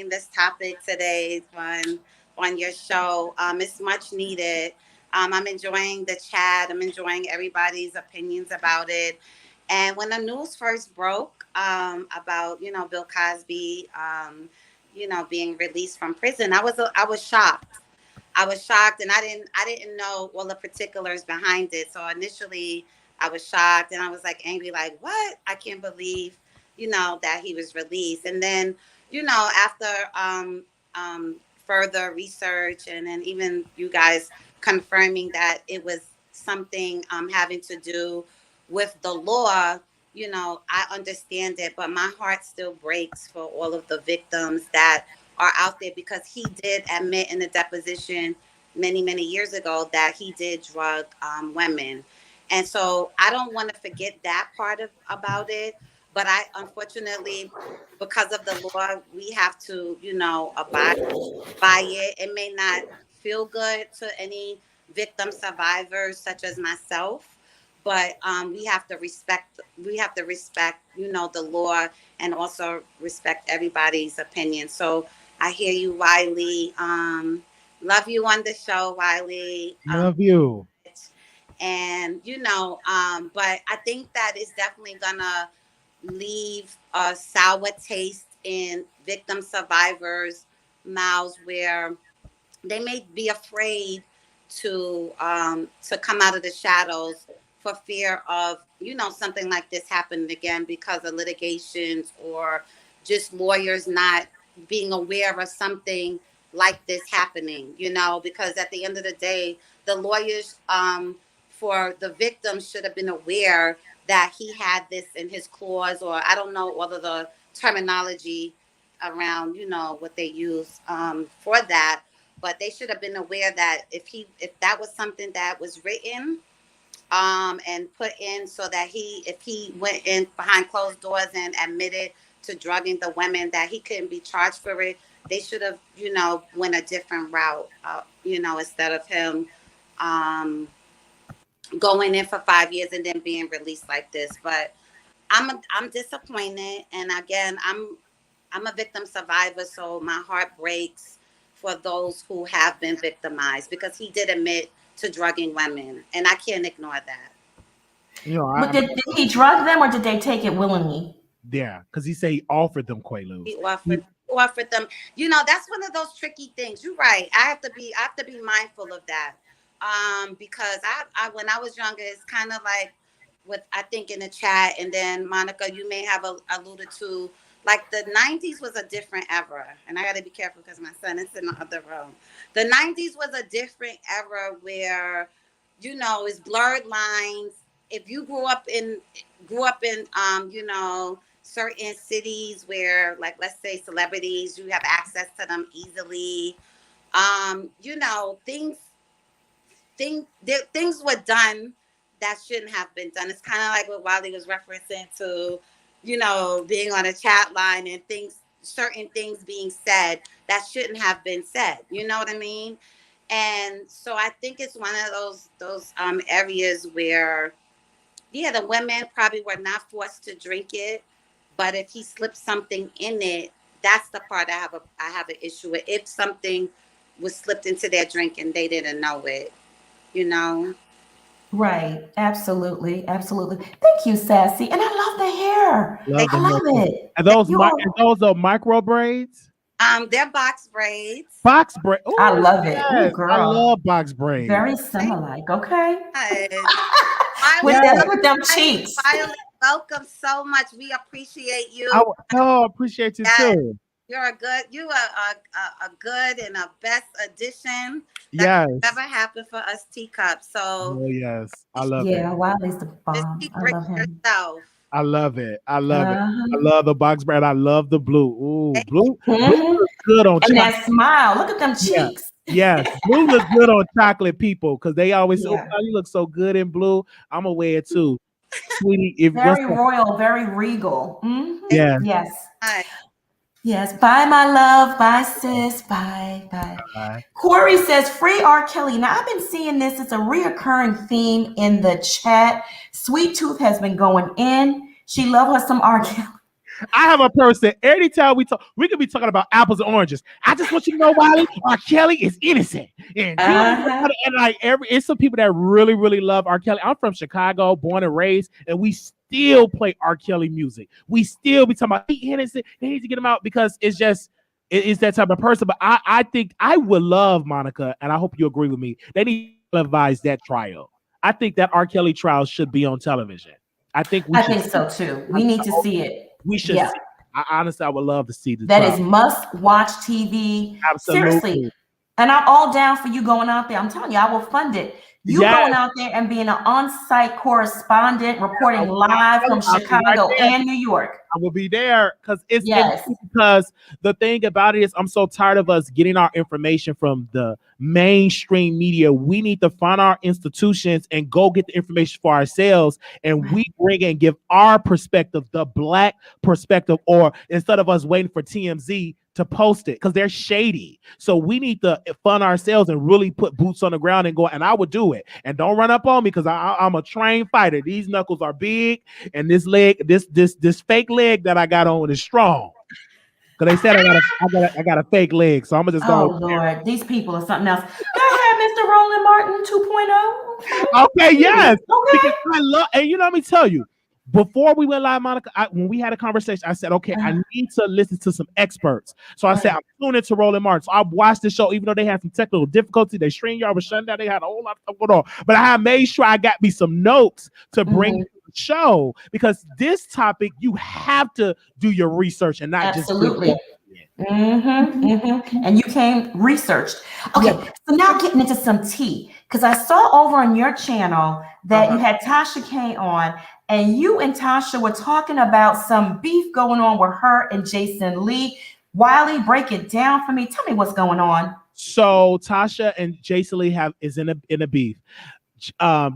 this topic today on your show. It's much needed. I'm enjoying the chat. I'm enjoying everybody's opinions about it. And when the news first broke about Bill Cosby, being released from prison, I was shocked. I was shocked, and I didn't know all the particulars behind it. So initially, I was shocked, and I was like angry, like what? I can't believe that he was released. And then after further research, and then even you guys confirming that it was something having to do with the law, I understand it, but my heart still breaks for all of the victims that are out there, because he did admit in the deposition many, many years ago that he did drug women. And so I don't want to forget that part about it. But I, unfortunately, because of the law, we have to, abide by it. It may not feel good to any victim survivors such as myself, but we have to respect. The law, and also respect everybody's opinion. So I hear you, Wiley. Love you on the show, Wiley. Love you. And but I think that is definitely gonna leave a sour taste in victim survivors' mouths, where they may be afraid to come out of the shadows for fear of something like this happening again, because of litigations or just lawyers not being aware of something like this happening. Because at the end of the day, the lawyers for the victims should have been aware that he had this in his clause, or I don't know all of the terminology around, what they use for that, but they should have been aware that if that was something that was written and put in, so that if he went in behind closed doors and admitted to drugging the women, that he couldn't be charged for it. They should have, went a different route, instead of him going in for 5 years and then being released like this. But I'm disappointed, and again, I'm a victim survivor, so my heart breaks for those who have been victimized, because he did admit to drugging women, and I can't ignore that. But did he drug them, or did they take it willingly? Yeah, because he said he offered them Quaaludes. He offered them. That's one of those tricky things. You're right. I have to be mindful of that. Because I when I was younger, it's kind of like what I think in the chat, and then Monica, you may have alluded to, like the 90s was a different era, and I got to be careful because my son is in the other room. The 90s was a different era where, it's blurred lines. If you grew up in certain cities where, like, let's say celebrities, you have access to them easily. You know, things were done that shouldn't have been done. It's kind of like what Wiley was referencing to, you know, being on a chat line and certain things being said that shouldn't have been said. You know what I mean? And so I think it's one of those areas where, yeah, the women probably were not forced to drink it, but if he slipped something in it, that's the part I have an issue with. If something was slipped into their drink and they didn't know it, you know. Right. Absolutely. Thank you, Sassy. And I love the hair. I love it. And those are micro braids? They're box braids. Box braid. I love it. Ooh, girl. I love box braids. Very similar. Okay. With them cheeks. Violet, welcome so much. We appreciate you. Appreciate you too. You're a good and a best addition that ever happened for us teacups. So yes, I love it. Yeah, Wiley's the bomb. I love him. Yourself. I love it. I love the box brand. I love the blue. Ooh, blue looks good on and that smile. Look at them cheeks. Yes, blue looks good on chocolate people because they always say, "Oh, you look so good in blue." I'm gonna wear it too, sweetie. Very royal, very regal. Mm-hmm. Yeah. Yes. Yes. Bye, my love. Bye, sis. Bye. Corey says, free R. Kelly. Now, I've been seeing this. It's a reoccurring theme in the chat. Sweet Tooth has been going in. She loves her some R. Kelly. I have a person, anytime we talk, we could be talking about apples and oranges. I just want you to know, Wiley, R. Kelly is innocent. And like it's some people that really, really love R. Kelly. I'm from Chicago, born and raised, and we still play R. Kelly music. We still be talking about he innocent. They need to get him out because it's that type of person. But I think I would love, Monica, and I hope you agree with me. They need to televise that trial. I think that R. Kelly trial should be on television. I think so too. We need to see it. We should. See. I would love to see the that trial. Is must-watch TV. Absolutely. Seriously. And I'm all down for you going out there. I'm telling you, I will fund it. You going out there and being an on-site correspondent, reporting live from Chicago and New York. I will be there because because the thing about it is I'm so tired of us getting our information from the mainstream media. We need to find our institutions and go get the information for ourselves, and we bring and give our perspective, the Black perspective, or instead of us waiting for TMZ to post it because they're shady. So we need to fund ourselves and really put boots on the ground and go. And I would do it. And don't run up on me because I'm a trained fighter. These knuckles are big, and this leg, this fake leg that I got on is strong. Because they said I got a fake leg, so I'm gonna just go. Oh Lord, these people are something else. Go ahead, Mr. Roland Martin 2.0. Okay, yes. Okay. Because I love, and let me tell you. Before we went live, Monica, when we had a conversation, I said, okay, I need to listen to some experts. So I said, I'm tuning into Roland Martin. So I watched the show, even though they had some technical difficulty. They StreamYard was shutting down. They had a whole lot of stuff going on. But I had made sure I got me some notes to bring to the show because this topic, you have to do your research and not just. And you came researched. Okay, so now getting into some tea, because I saw over on your channel that you had Tasha K on, and you and Tasha were talking about some beef going on with her and Jason Lee. Wiley, break it down for me. Tell me what's going on. So Tasha and Jason Lee is in a beef.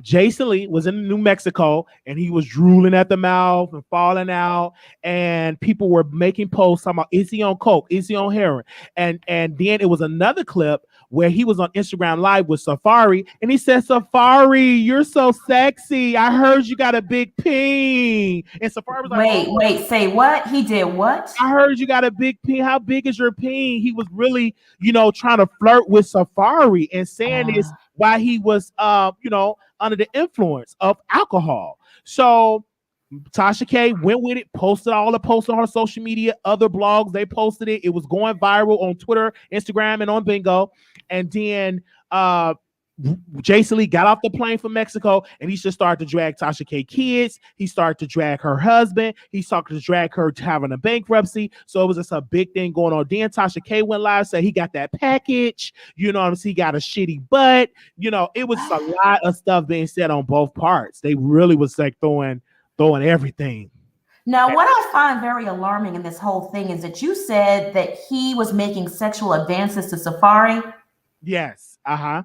Jason Lee was in New Mexico and he was drooling at the mouth and falling out, and people were making posts talking about, is he on coke, is he on heroin, and then it was another clip where he was on Instagram Live with Safari, and he said, Safari, you're so sexy, I heard you got a big peen. And Safari was like, wait, say what? He did what? I heard you got a big peen. How big is your peen? He was really trying to flirt with Safari and saying this while he was under the influence of alcohol. So Tasha K went with it, posted all the posts on her social media, other blogs, they posted it. It was going viral on Twitter, Instagram, and on Bingo. And then Jason Lee got off the plane from Mexico, and he just started to drag Tasha K kids. He started to drag her husband. He started to drag her to having a bankruptcy. So it was just a big thing going on. Then Tasha K went live, said he got that package. He got a shitty butt. It was a lot of stuff being said on both parts. They really was like throwing everything. Now, what I find very alarming in this whole thing is that you said that he was making sexual advances to Safari. Yes. Now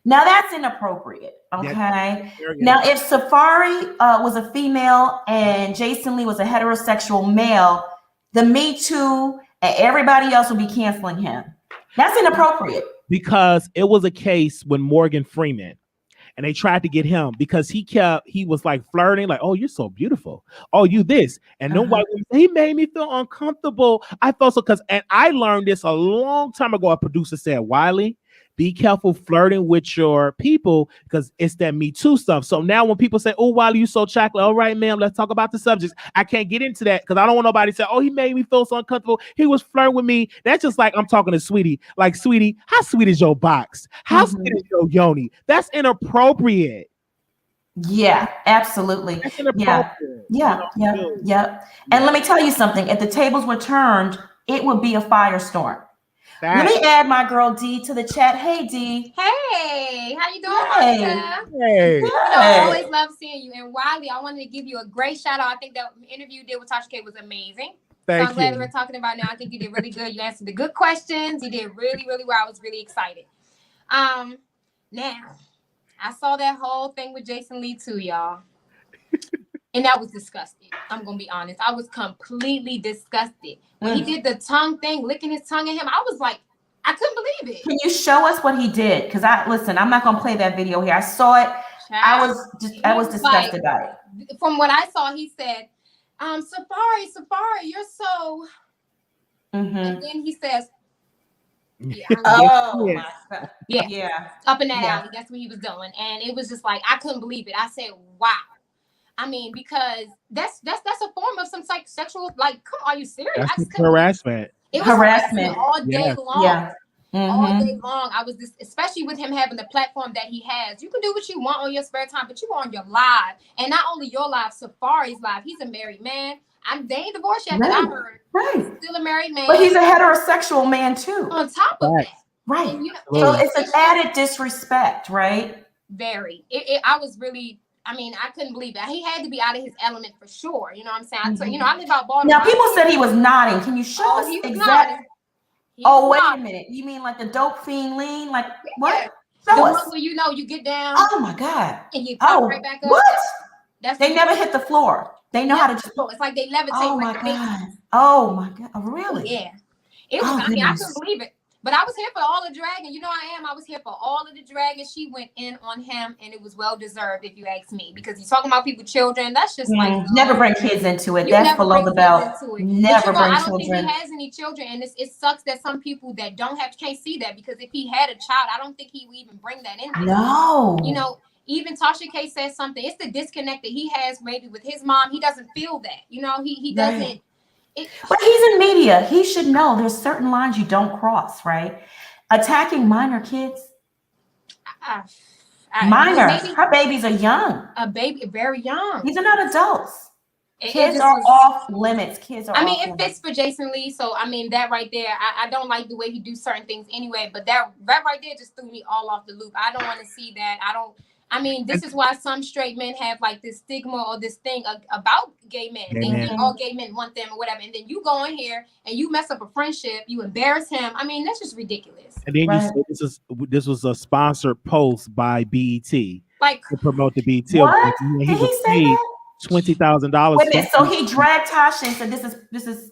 that's inappropriate. Okay. Now, if Safari was a female and Jason Lee was a heterosexual male, the Me Too and everybody else will be canceling him. That's inappropriate. Because it was a case when Morgan Freeman, and they tried to get him because he was like flirting, like, oh, you're so beautiful. Oh, you this. And no white woman, he made me feel uncomfortable. I felt so and I learned this a long time ago. A producer said, Wiley, be careful flirting with your people because it's that Me Too stuff. So now when people say, oh, Wiley, you so chocolate. All right, ma'am, let's talk about the subjects. I can't get into that because I don't want nobody to say, oh, he made me feel so uncomfortable. He was flirting with me. That's just like I'm talking to Sweetie. Like, Sweetie, how sweet is your box? How sweet is your yoni? That's inappropriate. Yeah, absolutely. That's inappropriate. Yeah. And let me tell you something. If the tables were turned, it would be a firestorm. Let me add my girl D to the chat. Hey, D. Hey, how you doing, Monica? Hey. I always love seeing you. And Wiley, I wanted to give you a great shout out. I think that interview you did with Tasha K was amazing. Thank I'm glad that we're talking about now. I think you did really good. You answered the good questions. You did really, really well. I was really excited. Now, I saw that whole thing with Jason Lee too, y'all. And that was disgusting. I'm going to be honest. I was completely disgusted. When he did the tongue thing, licking his tongue at him, I was like, I couldn't believe it. Can you show us what he did? Because I'm not going to play that video here. I saw it. I was disgusted by it. From what I saw, he said, Safari, you're so... And then he says, oh my God. Yeah. Up in that alley. That's what he was doing. And it was just like, I couldn't believe it. I said, wow. I mean, because that's a form of some sexual, like, come on, are you serious? That's harassment. It was harassment all day long. Yeah. All day long. I was especially with him having the platform that he has. You can do what you want on your spare time, but you on your live. And not only your live, Safari's live. He's a married man. They ain't divorced yet, that I heard. Right. Still a married man. But he's a heterosexual man too. On top of that. Right. So it's an added disrespect, right? Very. I was really... I mean, I couldn't believe that. He had to be out of his element for sure. You know what I'm saying? So, I live out Baltimore. Now, people said he was nodding. Can you show us exactly? Oh, wait a minute. You mean like the dope fiend lean? Like what? The one where you get down. Oh my God. And you pop right back up. What? They never hit the floor. They know how to just. It's like they levitate. Oh my God. Oh my God. Oh, really? Yeah. It was. I mean, I couldn't believe it. But I was here for all the dragging. You know I was here for all of the dragging. She went in on him, and it was well deserved, if you ask me. Because you're talking about people's children. That's just like never bring kids into it. That's below the belt. Never bring children. I don't think he has any children, and it sucks that some people that can't see that. Because if he had a child, I don't think he would even bring that in. No. Even Tasha K says something. It's the disconnect that he has maybe with his mom. He doesn't feel that. He doesn't. Right. But he's in media. He should know there's certain lines you don't cross, right? Attacking minor kids. Minors. Her babies are young. A baby, very young. These are not adults. Kids are off limits. Kids are. It fits for Jason Lee. So that right there, I don't like the way he do certain things anyway. But that right there just threw me all off the loop. I don't want to see that. This is why some straight men have like this stigma or this thing about gay men. They think all gay men want them or whatever. And then you go in here and you mess up a friendship, you embarrass him. That's just ridiculous. And then you say this was a sponsored post by BET. Like to promote the BET. What? He was paid $20,000. Wait a minute, so he dragged Tasha and said this is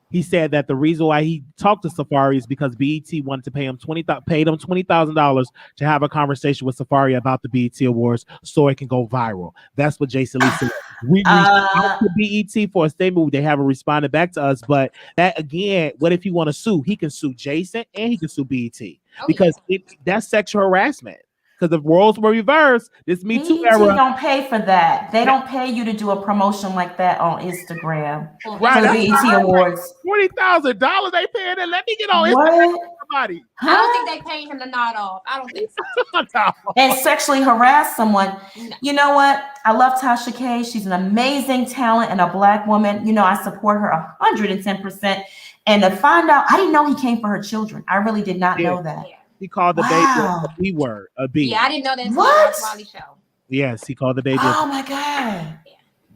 He said that the reason why he talked to Safari is because BET wanted to paid him $20,000 to have a conversation with Safari about the BET Awards so it can go viral. That's what Jason Lee said. We reached out to BET for a statement. They haven't responded back to us. But that again, what if he want to sue? He can sue Jason and he can sue BET because that's sexual harassment. Because if roles were reversed, this Me Too era. BET don't pay for that. They don't pay you to do a promotion like that on Instagram. Right. For the BET Awards. $20,000 they paying it. Let me get on Instagram. Somebody. I don't think they paying him to nod off. I don't think so. And sexually harass someone. No. You know what? I love Tasha K. She's an amazing talent and a Black woman. I support her 110%. And to find out, I didn't know he came for her children. I really did not know that. Yeah. He called the baby a B word, a B. Yeah, I didn't know that until the Wally show. Yes, he called the baby. Oh my God.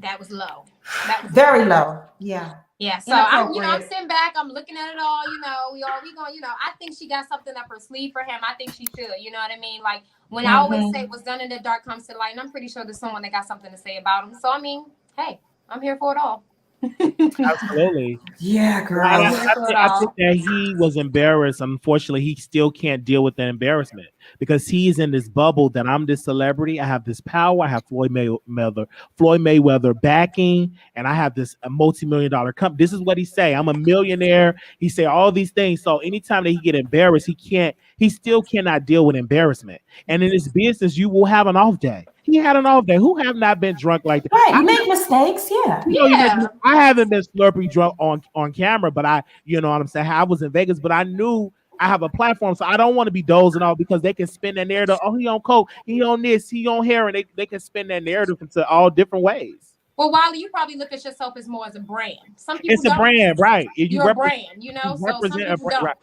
that was low. That was very low. Yeah. Yeah. So I'm Inappropriate. sitting back, I'm looking at it all, we going, I think she got something up her sleeve for him. I think she should, you know what I mean? Like when I always say what's done in the dark comes to light, and I'm pretty sure there's someone that got something to say about him. So I mean, hey, I'm here for it all. Absolutely. Yeah, girl. I think that he was embarrassed. Unfortunately, he still can't deal with the embarrassment because he's in this bubble that I'm this celebrity. I have this power. I have Floyd Mayweather backing, and I have this multi-million-dollar company. This is what he say. I'm a millionaire. He say all these things. So anytime that he get embarrassed, he still cannot deal with embarrassment. And in this business, you will have an off day. He had an off day. Who have not been drunk like that? Right, you make mistakes, yeah. I haven't been slurping drunk on camera, but I, you know what I'm saying? I was in Vegas, but I knew I have a platform, so I don't want to be dozing off because they can spin that narrative. Oh, he on coke, he on this, he on heroin. They can spin that narrative into all different ways. Well, Wiley, you probably look at yourself as more as a brand. Some people it's a brand, right? You're a brand, so some people don't. Right.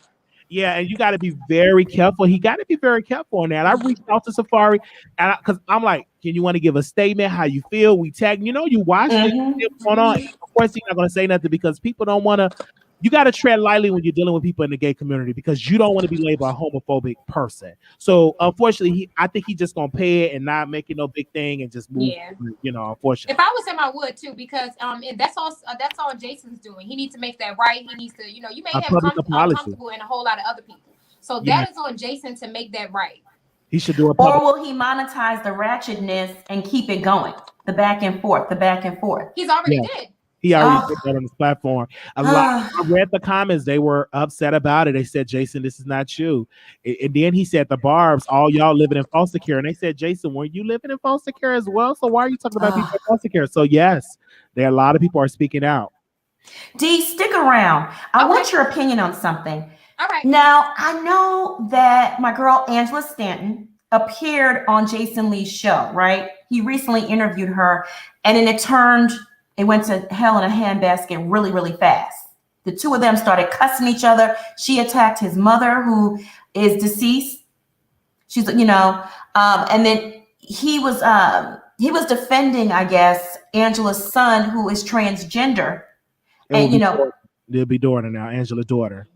Yeah, and you got to be very careful. He got to be very careful on that. I reached out to Safari, and because I'm like, can you want to give a statement how you feel? We tag, you watch it, what's going on. Of course, he's not going to say nothing because people don't want to. You got to tread lightly when you're dealing with people in the gay community because you don't want to be labeled a homophobic person. So unfortunately, I think he's just gonna pay it and not make it no big thing and just move. Yeah. Unfortunately. If I was him, I would too because and that's all Jason's doing. He needs to make that right. He needs to, you may have uncomfortable in a whole lot of other people. So that is on Jason to make that right. He should do it. Or will he monetize the ratchetness and keep it going? The back and forth. He's already did. He already put that on his platform. I read the comments. They were upset about it. They said, Jason, this is not you. And then he said, the Barbs, all y'all living in foster care. And they said, Jason, were you living in foster care as well? So why are you talking about people in foster care? So yes, there are a lot of people are speaking out. D, stick around. I want your opinion on something. All right. Now, I know that my girl, Angela Stanton, appeared on Jason Lee's show, right? He recently interviewed her, and then it went to hell in a handbasket really, really fast. The two of them started cussing each other. She attacked his mother, who is deceased. She's, and then he was defending, I guess, Angela's son, who is transgender. And they'll be daughter now, Angela's daughter.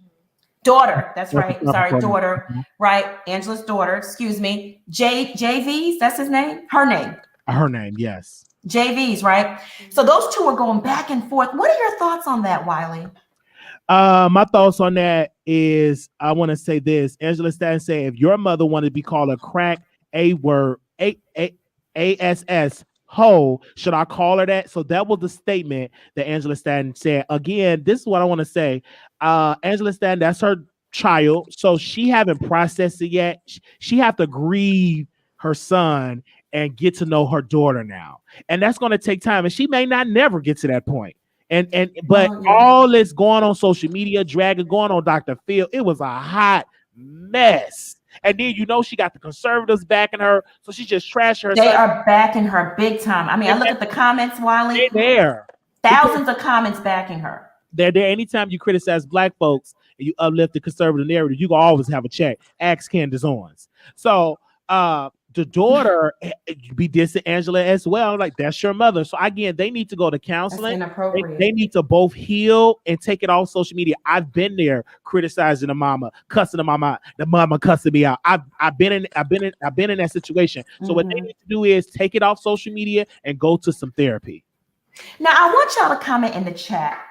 Daughter, that's right. Sorry, daughter, right? Angela's daughter. Excuse me. JV's, that's his name. Her name, yes. JV's, right? So those two are going back and forth. What are your thoughts on that, Wiley? My thoughts on that is I want to say this. Angela Stanton said, if your mother wanted to be called a crack A-word, ASS hoe, should I call her that? So that was the statement that Angela Stanton said. Again, this is what I want to say. Angela Stanton, that's her child. So she haven't processed it yet. She have to grieve her son and get to know her daughter now. And that's going to take time. And she may not never get to that point. But all this going on social media, dragging, going on Dr. Phil, it was a hot mess. And then she got the conservatives backing her, so she just trashed her. They are backing her big time. I mean, I look at the comments, Wiley. They're there. Thousands of comments backing her. They're there. Anytime you criticize black folks and you uplift the conservative narrative, you can always have a check. Ask Candace Owens. So the daughter be dissing Angela as well. Like, that's your mother. So again, they need to go to counseling. That's inappropriate. They need to both heal and take it off social media. I've been there criticizing the mama, cussing the mama cussing me out. I've been in that situation. So what they need to do is take it off social media and go to some therapy. Now I want y'all to comment in the chat.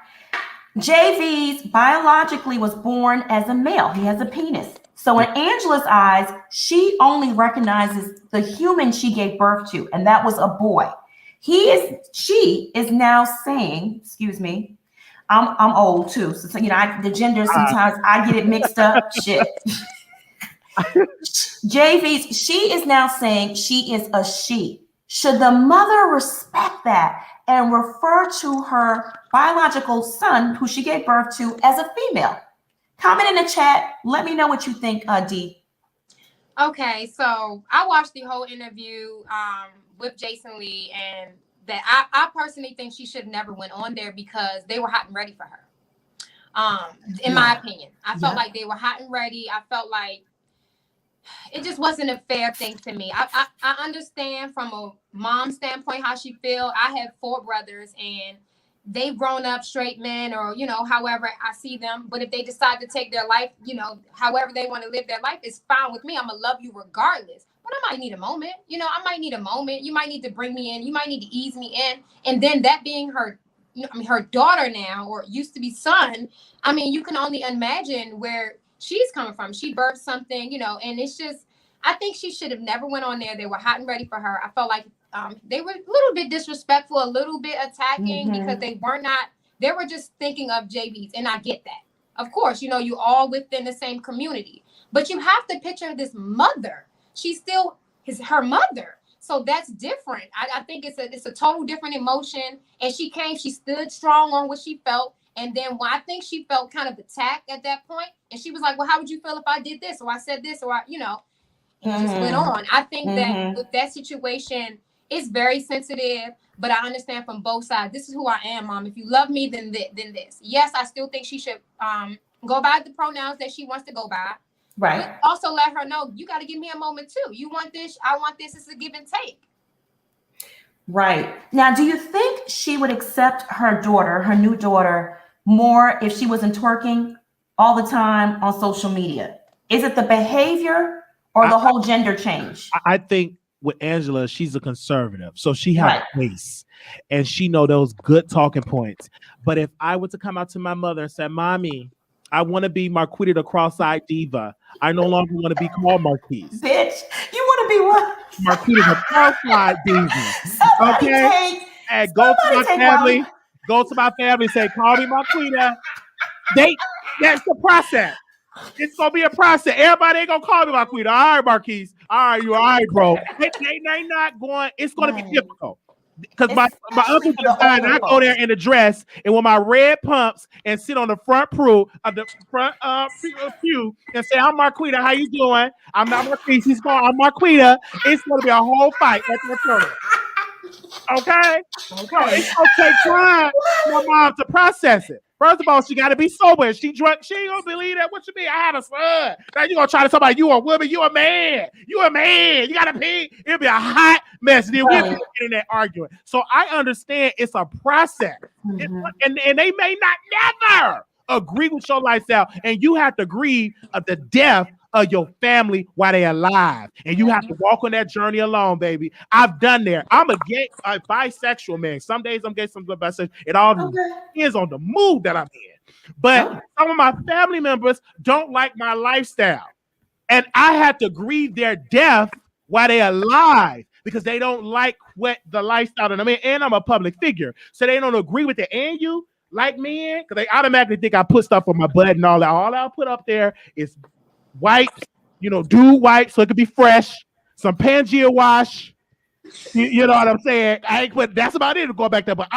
JV's biologically was born as a male. He has a penis. So in Angela's eyes, she only recognizes the human she gave birth to, and that was a boy. She is now saying, excuse me, I'm old too. So the gender, sometimes I get it mixed up. Shit. JV's, she is now saying she is a she. Should the mother respect that and refer to her biological son, who she gave birth to, as a female? Comment in the chat. Let me know what you think, D. Okay, so I watched the whole interview with Jason Lee, and that I personally think she should never went on there because they were hot and ready for her. In my opinion, I felt like they were hot and ready. I felt like it just wasn't a fair thing to me. I understand from a mom standpoint how she feel. I have 4 brothers and they've grown up straight men, or however I see them. But if they decide to take their life, however they want to live their life, it's fine with me. I'm gonna love you regardless. But I might need a moment. I might need a moment. You might need to bring me in. You might need to ease me in. And then that being her, her daughter now, or used to be son. I mean, you can only imagine where she's coming from. She birthed something, and it's just, I think she should have never went on there. They were hot and ready for her. I felt like they were a little bit disrespectful, a little bit attacking, because they were just thinking of JBs. And I get that. Of course, you all within the same community, but you have to picture this mother. She's still her mother. So that's different. I think it's a total different emotion. And she stood strong on what she felt. And then I think she felt kind of attacked at that point. And she was like, well, how would you feel if I did this? Or I said this, or it just went on. I think that with that situation, it's very sensitive, but I understand from both sides. This is who I am, Mom. If you love me, then this. Yes, I still think she should go by the pronouns that she wants to go by. Right. But also let her know, you got to give me a moment too. You want this, I want this. It's a give and take. Right. Now, do you think she would accept her new daughter, more if she wasn't twerking all the time on social media? Is it the behavior or the whole gender change? I think with Angela, she's a conservative, so she has a base, and she know those good talking points. But if I were to come out to my mother and say, "Mommy, I want to be Marquita the cross-eyed diva. I no longer want to be called Marquise." Bitch, you want to be what? Marquita the cross-eyed diva. Okay, and go to my family. Go to my family. Say, "Call me Marquita." That's the process. It's gonna be a process. Everybody ain't gonna call me Marquita. All right, Marquise. All right, you all right, bro. They not going. It's gonna be difficult. Because my uncle decided I go there in a dress and with my red pumps and sit on the front pew and say, "I'm Marquita. How you doing? I'm not Marquise. He's going. I'm Marquita." It's going to be a whole fight at the funeral. Okay. It's gonna take time for my mom to process it. First of all, she got to be sober. If she drunk, she ain't gonna believe that. What you mean? I had a son. Now you gonna try to tell somebody you a woman? You a man? You a man? You gotta pee? It'll be a hot mess. Then we'll be on the internet arguing. So I understand it's a process, and they may not never agree with your lifestyle, and you have to grieve of the death of your family while they're alive, and you have to walk on that journey alone, baby. I've done that. I'm a bisexual man. Some days I'm gay, some days bisexual. It all depends on the mood that I'm in. But some of my family members don't like my lifestyle, and I had to grieve their death while they're alive because they don't like what the lifestyle that I'm in, and I'm a public figure, so they don't agree with it. And you like men, because they automatically think I put stuff on my butt and all that. All I'll put up there is wipes, dude wipes, so it could be fresh, some Pangea wash, you know what I'm saying? That's about it to go back there. But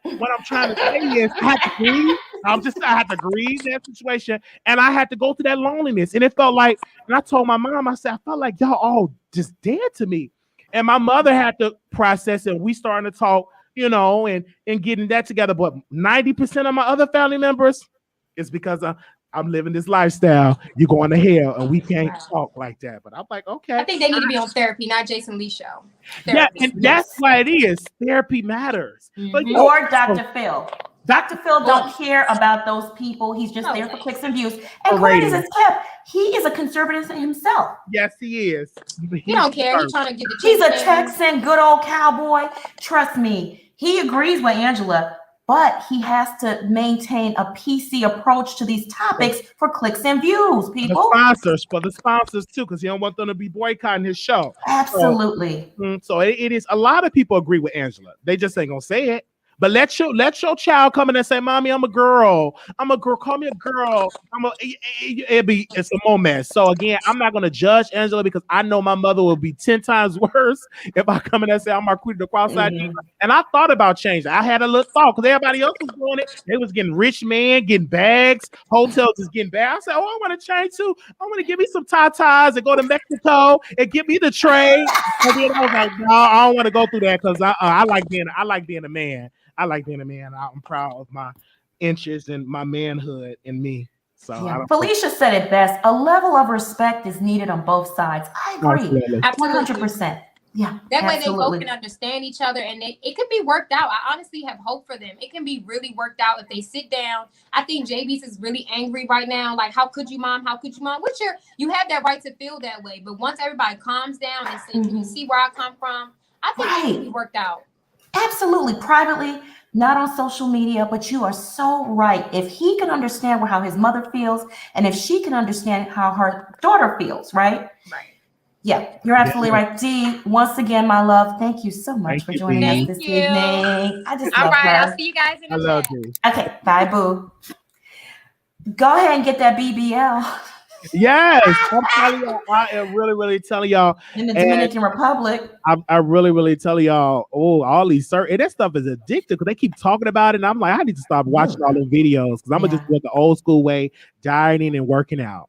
what I'm trying to say is I had to grieve. I had to grieve that situation, and I had to go through that loneliness. And it felt like, and I told my mom, I said, I felt like y'all all just dead to me. And my mother had to process it. We starting to talk, and getting that together. But 90% of my other family members is because I'm living this lifestyle. You're going to hell, and we can't talk like that. But I'm like, okay. I think they need to be on therapy, not Jason Lee show. Therapy. Yeah, and that's why it is. Therapy matters. But, or Dr. Phil. Dr. Phil don't care about those people. He's just there for clicks and views. And quiet as it's kept, he is a conservative himself. Yes, he is. He don't care. He's trying to get the. He's a Texan, good old cowboy. Trust me, he agrees with Angela. But he has to maintain a PC approach to these topics for clicks and views, people. For the sponsors too, because he don't want them to be boycotting his show. Absolutely. So it is. A lot of people agree with Angela. They just ain't gonna say it. But let your child come in and say, "Mommy, I'm a girl. I'm a girl. Call me a girl." It's a moment. So again, I'm not gonna judge Angela because I know my mother will be 10 times worse if I come in and say I'm Marquita the cross-eyed diva. And I thought about changing. I had a little thought because everybody else was doing it. They was getting rich men, getting bags, hotels is getting bags. I said, I want to change too. I want to give me some tatas and go to Mexico and give me the trade. And then I was like, no, I don't want to go through that because I like being a man. I like being a man. I'm proud of my inches and my manhood in me. So I Yeah. don't Phylicia said it best. A level of respect is needed on both sides. I agree. Absolutely. 100%. Yeah. That way they both absolutely. can understand each other, and it could be worked out. I honestly have hope for them. It can be really worked out if they sit down. I think JB's is really angry right now. Like, how could you, mom? How could you, mom? Which you have that right to feel that way. But once everybody calms down and says, you see where I come from, I think it can be worked out. Absolutely. Privately, not on social media, but you are so right. If he can understand how his mother feels, and if she can understand how her daughter feels, right? Right. Yeah, you're absolutely right. Dee, once again, my love, thank you so much for joining us this evening. I just love her. I'll see you guys in the chat. Okay, bye, boo. Go ahead and get that BBL. Yes, I'm telling y'all, I am really telling y'all. In the Dominican Republic. I really telling y'all, all these and that stuff is addictive because they keep talking about it. And I'm like, I need to stop watching all the videos because I'm gonna just do it the old school way, dieting and working out.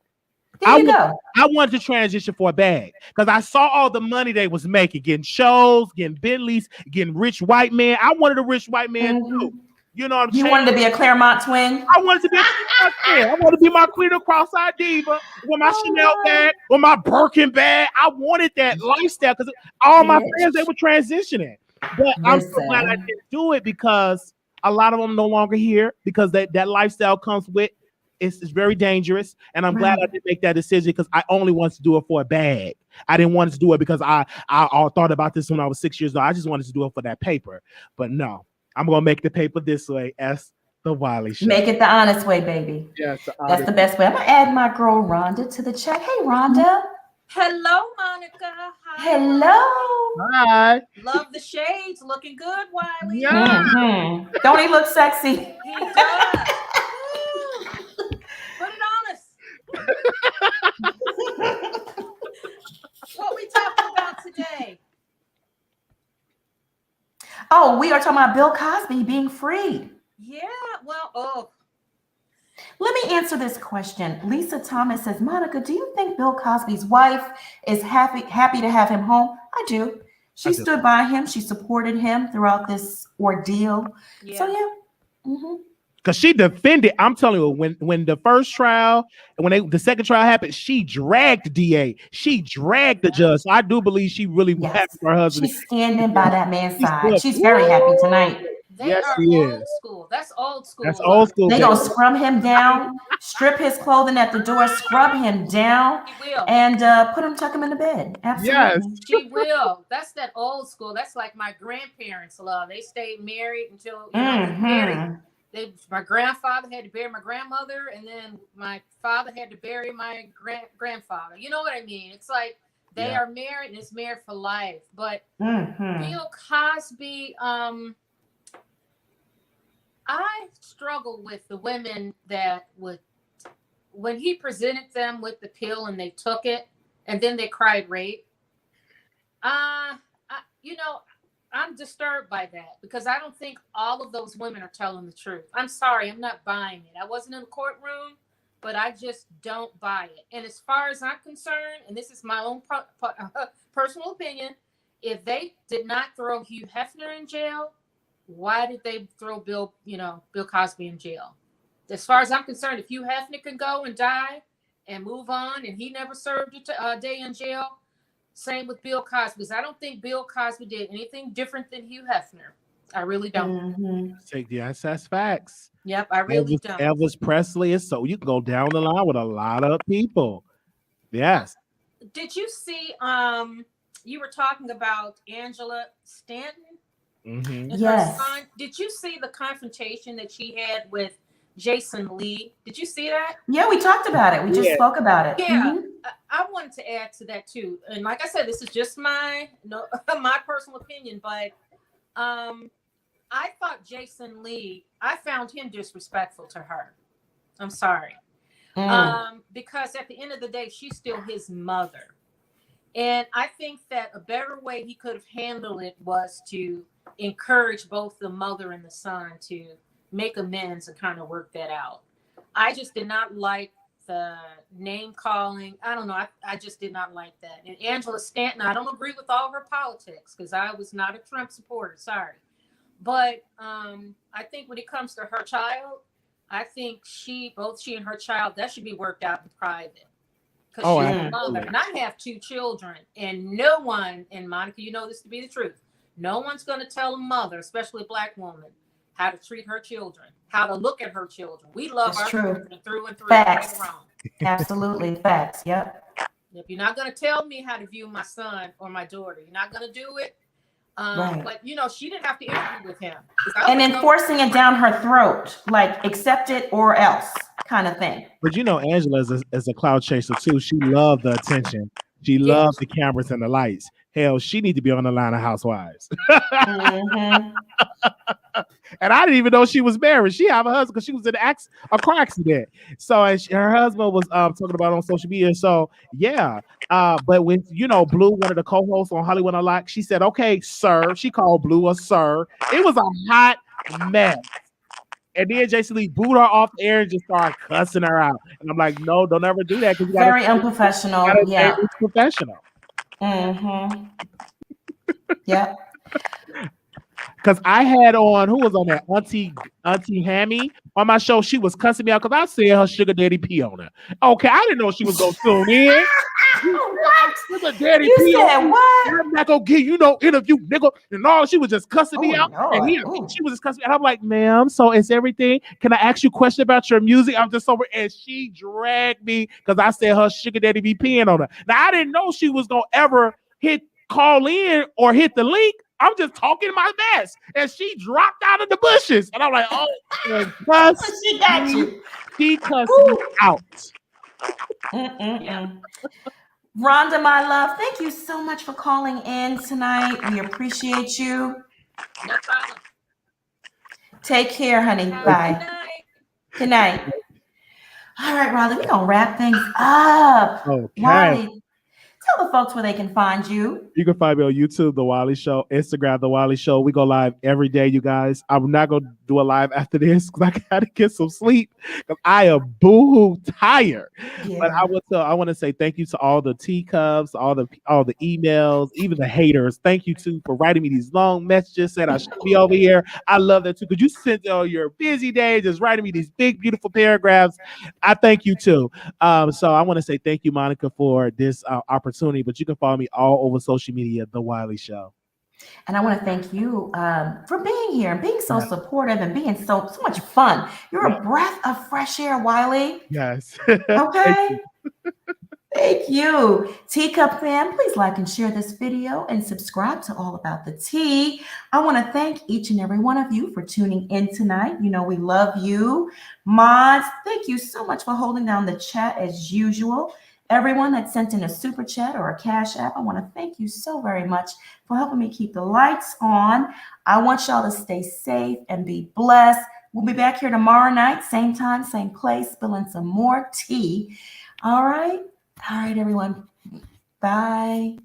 There you go. I wanted to transition for a bag because I saw all the money they was making, getting shows, getting Bentleys, getting rich white man. I wanted a rich white man too. You know what I'm saying? You wanted to be a Claremont twin? I wanted to be a Claremont twin. I wanted to be my Queen of Cross-Eyed Diva with my Chanel bag, with my Birkin bag. I wanted that lifestyle because all my friends, they were transitioning. But I'm so glad I didn't do it because a lot of them no longer here because that lifestyle comes with it's very dangerous. And I'm glad I didn't make that decision because I only wanted to do it for a bag. I didn't want to do it because I thought about this when I was 6 years old. I just wanted to do it for that paper. But no, I'm going to make the paper this way as the Wiley Show. Make it the honest way, baby. Yes, that's the best way. I'm going to add my girl Rhonda to the chat. Hey, Rhonda. Hello, Monica. Hi. Hello. Hi. Love the shades. Looking good, Wiley. Yeah. Don't he look sexy? He does. Put it on us. What we talking about today? Oh, we are talking about Bill Cosby being freed. Yeah, well, Let me answer this question. Lisa Thomas says, Monica, do you think Bill Cosby's wife is happy to have him home? I do. She stood by him. She supported him throughout this ordeal. Yeah. So, yeah. Because she defended, I'm telling you, when the first trial, and the second trial happened, she dragged the DA. She dragged the judge. So I do believe she really was happy for her husband. She's standing by that man's side. She's very happy tonight. They are old school. That's old school. That's old school. They're going to scrub him down, strip his clothing at the door, scrub him down, and tuck him in the bed. Absolutely. Yes. She will. That's that old school. That's like my grandparents' love. They stayed married until married. My grandfather had to bury my grandmother, and then my father had to bury my grandfather. You know what I mean? It's like they are married, and it's married for life. But Bill Cosby, I struggle with the women that when he presented them with the pill and they took it, and then they cried rape. I'm disturbed by that because I don't think all of those women are telling the truth. I'm sorry, I'm not buying it. I wasn't in the courtroom, but I just don't buy it. And as far as I'm concerned, and this is my own personal opinion, if they did not throw Hugh Hefner in jail, why did they throw Bill Cosby in jail? As far as I'm concerned, if Hugh Hefner can go and die and move on, and he never served a day in jail, same with Bill Cosby. Because I don't think Bill Cosby did anything different than Hugh Hefner. I really don't. Yes, that's facts. Yep, I really don't. Elvis Presley is so you can go down the line with a lot of people. Yes. Did you see? You were talking about Angela Stanton. Yes. Did you see the confrontation that she had with Jason Lee? Did you see that? Yeah, we talked about it. We just spoke about it. Yeah, I wanted to add to that too. And like I said, this is just my personal opinion, but I thought Jason Lee, I found him disrespectful to her. I'm sorry. Because at the end of the day, she's still his mother. And I think that a better way he could have handled it was to encourage both the mother and the son to make amends and kind of work that out. I just did not like the name calling. I don't know. I just did not like that. And Angela Stanton, I don't agree with all her politics because I was not a Trump supporter. Sorry. But I think when it comes to her child, I think both she and her child, that should be worked out in private. Because Oh, she's a absolutely. mother. And I have 2 children. And no one, and Monica, you know this to be the truth, no one's going to tell a mother, especially a Black woman, how to treat her children, how to look at her children. We love That's our true. children through and through. Facts. Right or wrong. Absolutely. Facts. Yep. If you're not going to tell me how to view my son or my daughter, you're not going to do it. Right. But, you know, she didn't have to interview with him. And then forcing it down her throat, like accept it or else kind of thing. But you know, Angela is a cloud chaser too. She loved the attention. She loved the cameras and the lights. Hell, she need to be on the line of Housewives. Mm-hmm. And I didn't even know she was married. She have a husband because she was in a car accident. So and her husband was talking about it on social media. So yeah. But when Blue, one of the co-hosts on Hollywood Unlocked, she said, "Okay, sir." She called Blue a sir. It was a hot mess. And then Jason Lee booed her off the air and just started cussing her out. And I'm like, no, don't ever do that. Very unprofessional. Yeah. It's professional. Mm-hmm. Yep. Because I had on, who was on that? Auntie Hammy on my show. She was cussing me out because I said her sugar daddy pee on her. Okay, I didn't know she was going to tune in. What? Sugar daddy You pee said on what? I'm not going to give you no interview, nigga. And all, she was just cussing me out. Lord. And she was just cussing me out. I'm like, ma'am, so it's everything. Can I ask you a question about your music? I'm just over. And she dragged me because I said her sugar daddy be peeing on her. Now, I didn't know she was going to ever call in or hit the link. I'm just talking my mess. And she dropped out of the bushes. And I'm like, oh, she got you. She cussed me out. Yeah. Rhonda, my love, thank you so much for calling in tonight. We appreciate you. No problem. Take care, honey. Bye. Good night. All right, Riley, we're going to wrap things up. Okay. Riley, tell the folks where they can find you. You can find me on YouTube, The Wiley Show, Instagram, The Wiley Show. We go live every day, you guys. I'm not going to do a live after this because I got to get some sleep because I am boo-hoo tired. Yeah. But I want to say thank you to all the teacups, all the emails, even the haters. Thank you, too, for writing me these long messages saying I should be over here. I love that, too, because you spent all your busy day just writing me these big, beautiful paragraphs. I thank you, too. So I want to say thank you, Monica, for this opportunity. But you can follow me all over social media, The Wiley Show. And I want to thank you for being here and being so supportive and being so much fun. You're a breath of fresh air, Wiley. Yes. Okay. Thank you. Teacup fam, please like and share this video and subscribe to All About the Tea. I want to thank each and every one of you for tuning in tonight. You know we love you. Mods, thank you so much for holding down the chat as usual. Everyone that sent in a super chat or a cash app, I want to thank you so very much for helping me keep the lights on. I want y'all to stay safe and be blessed. We'll be back here tomorrow night, same time, same place, spilling some more tea. All right, everyone. Bye.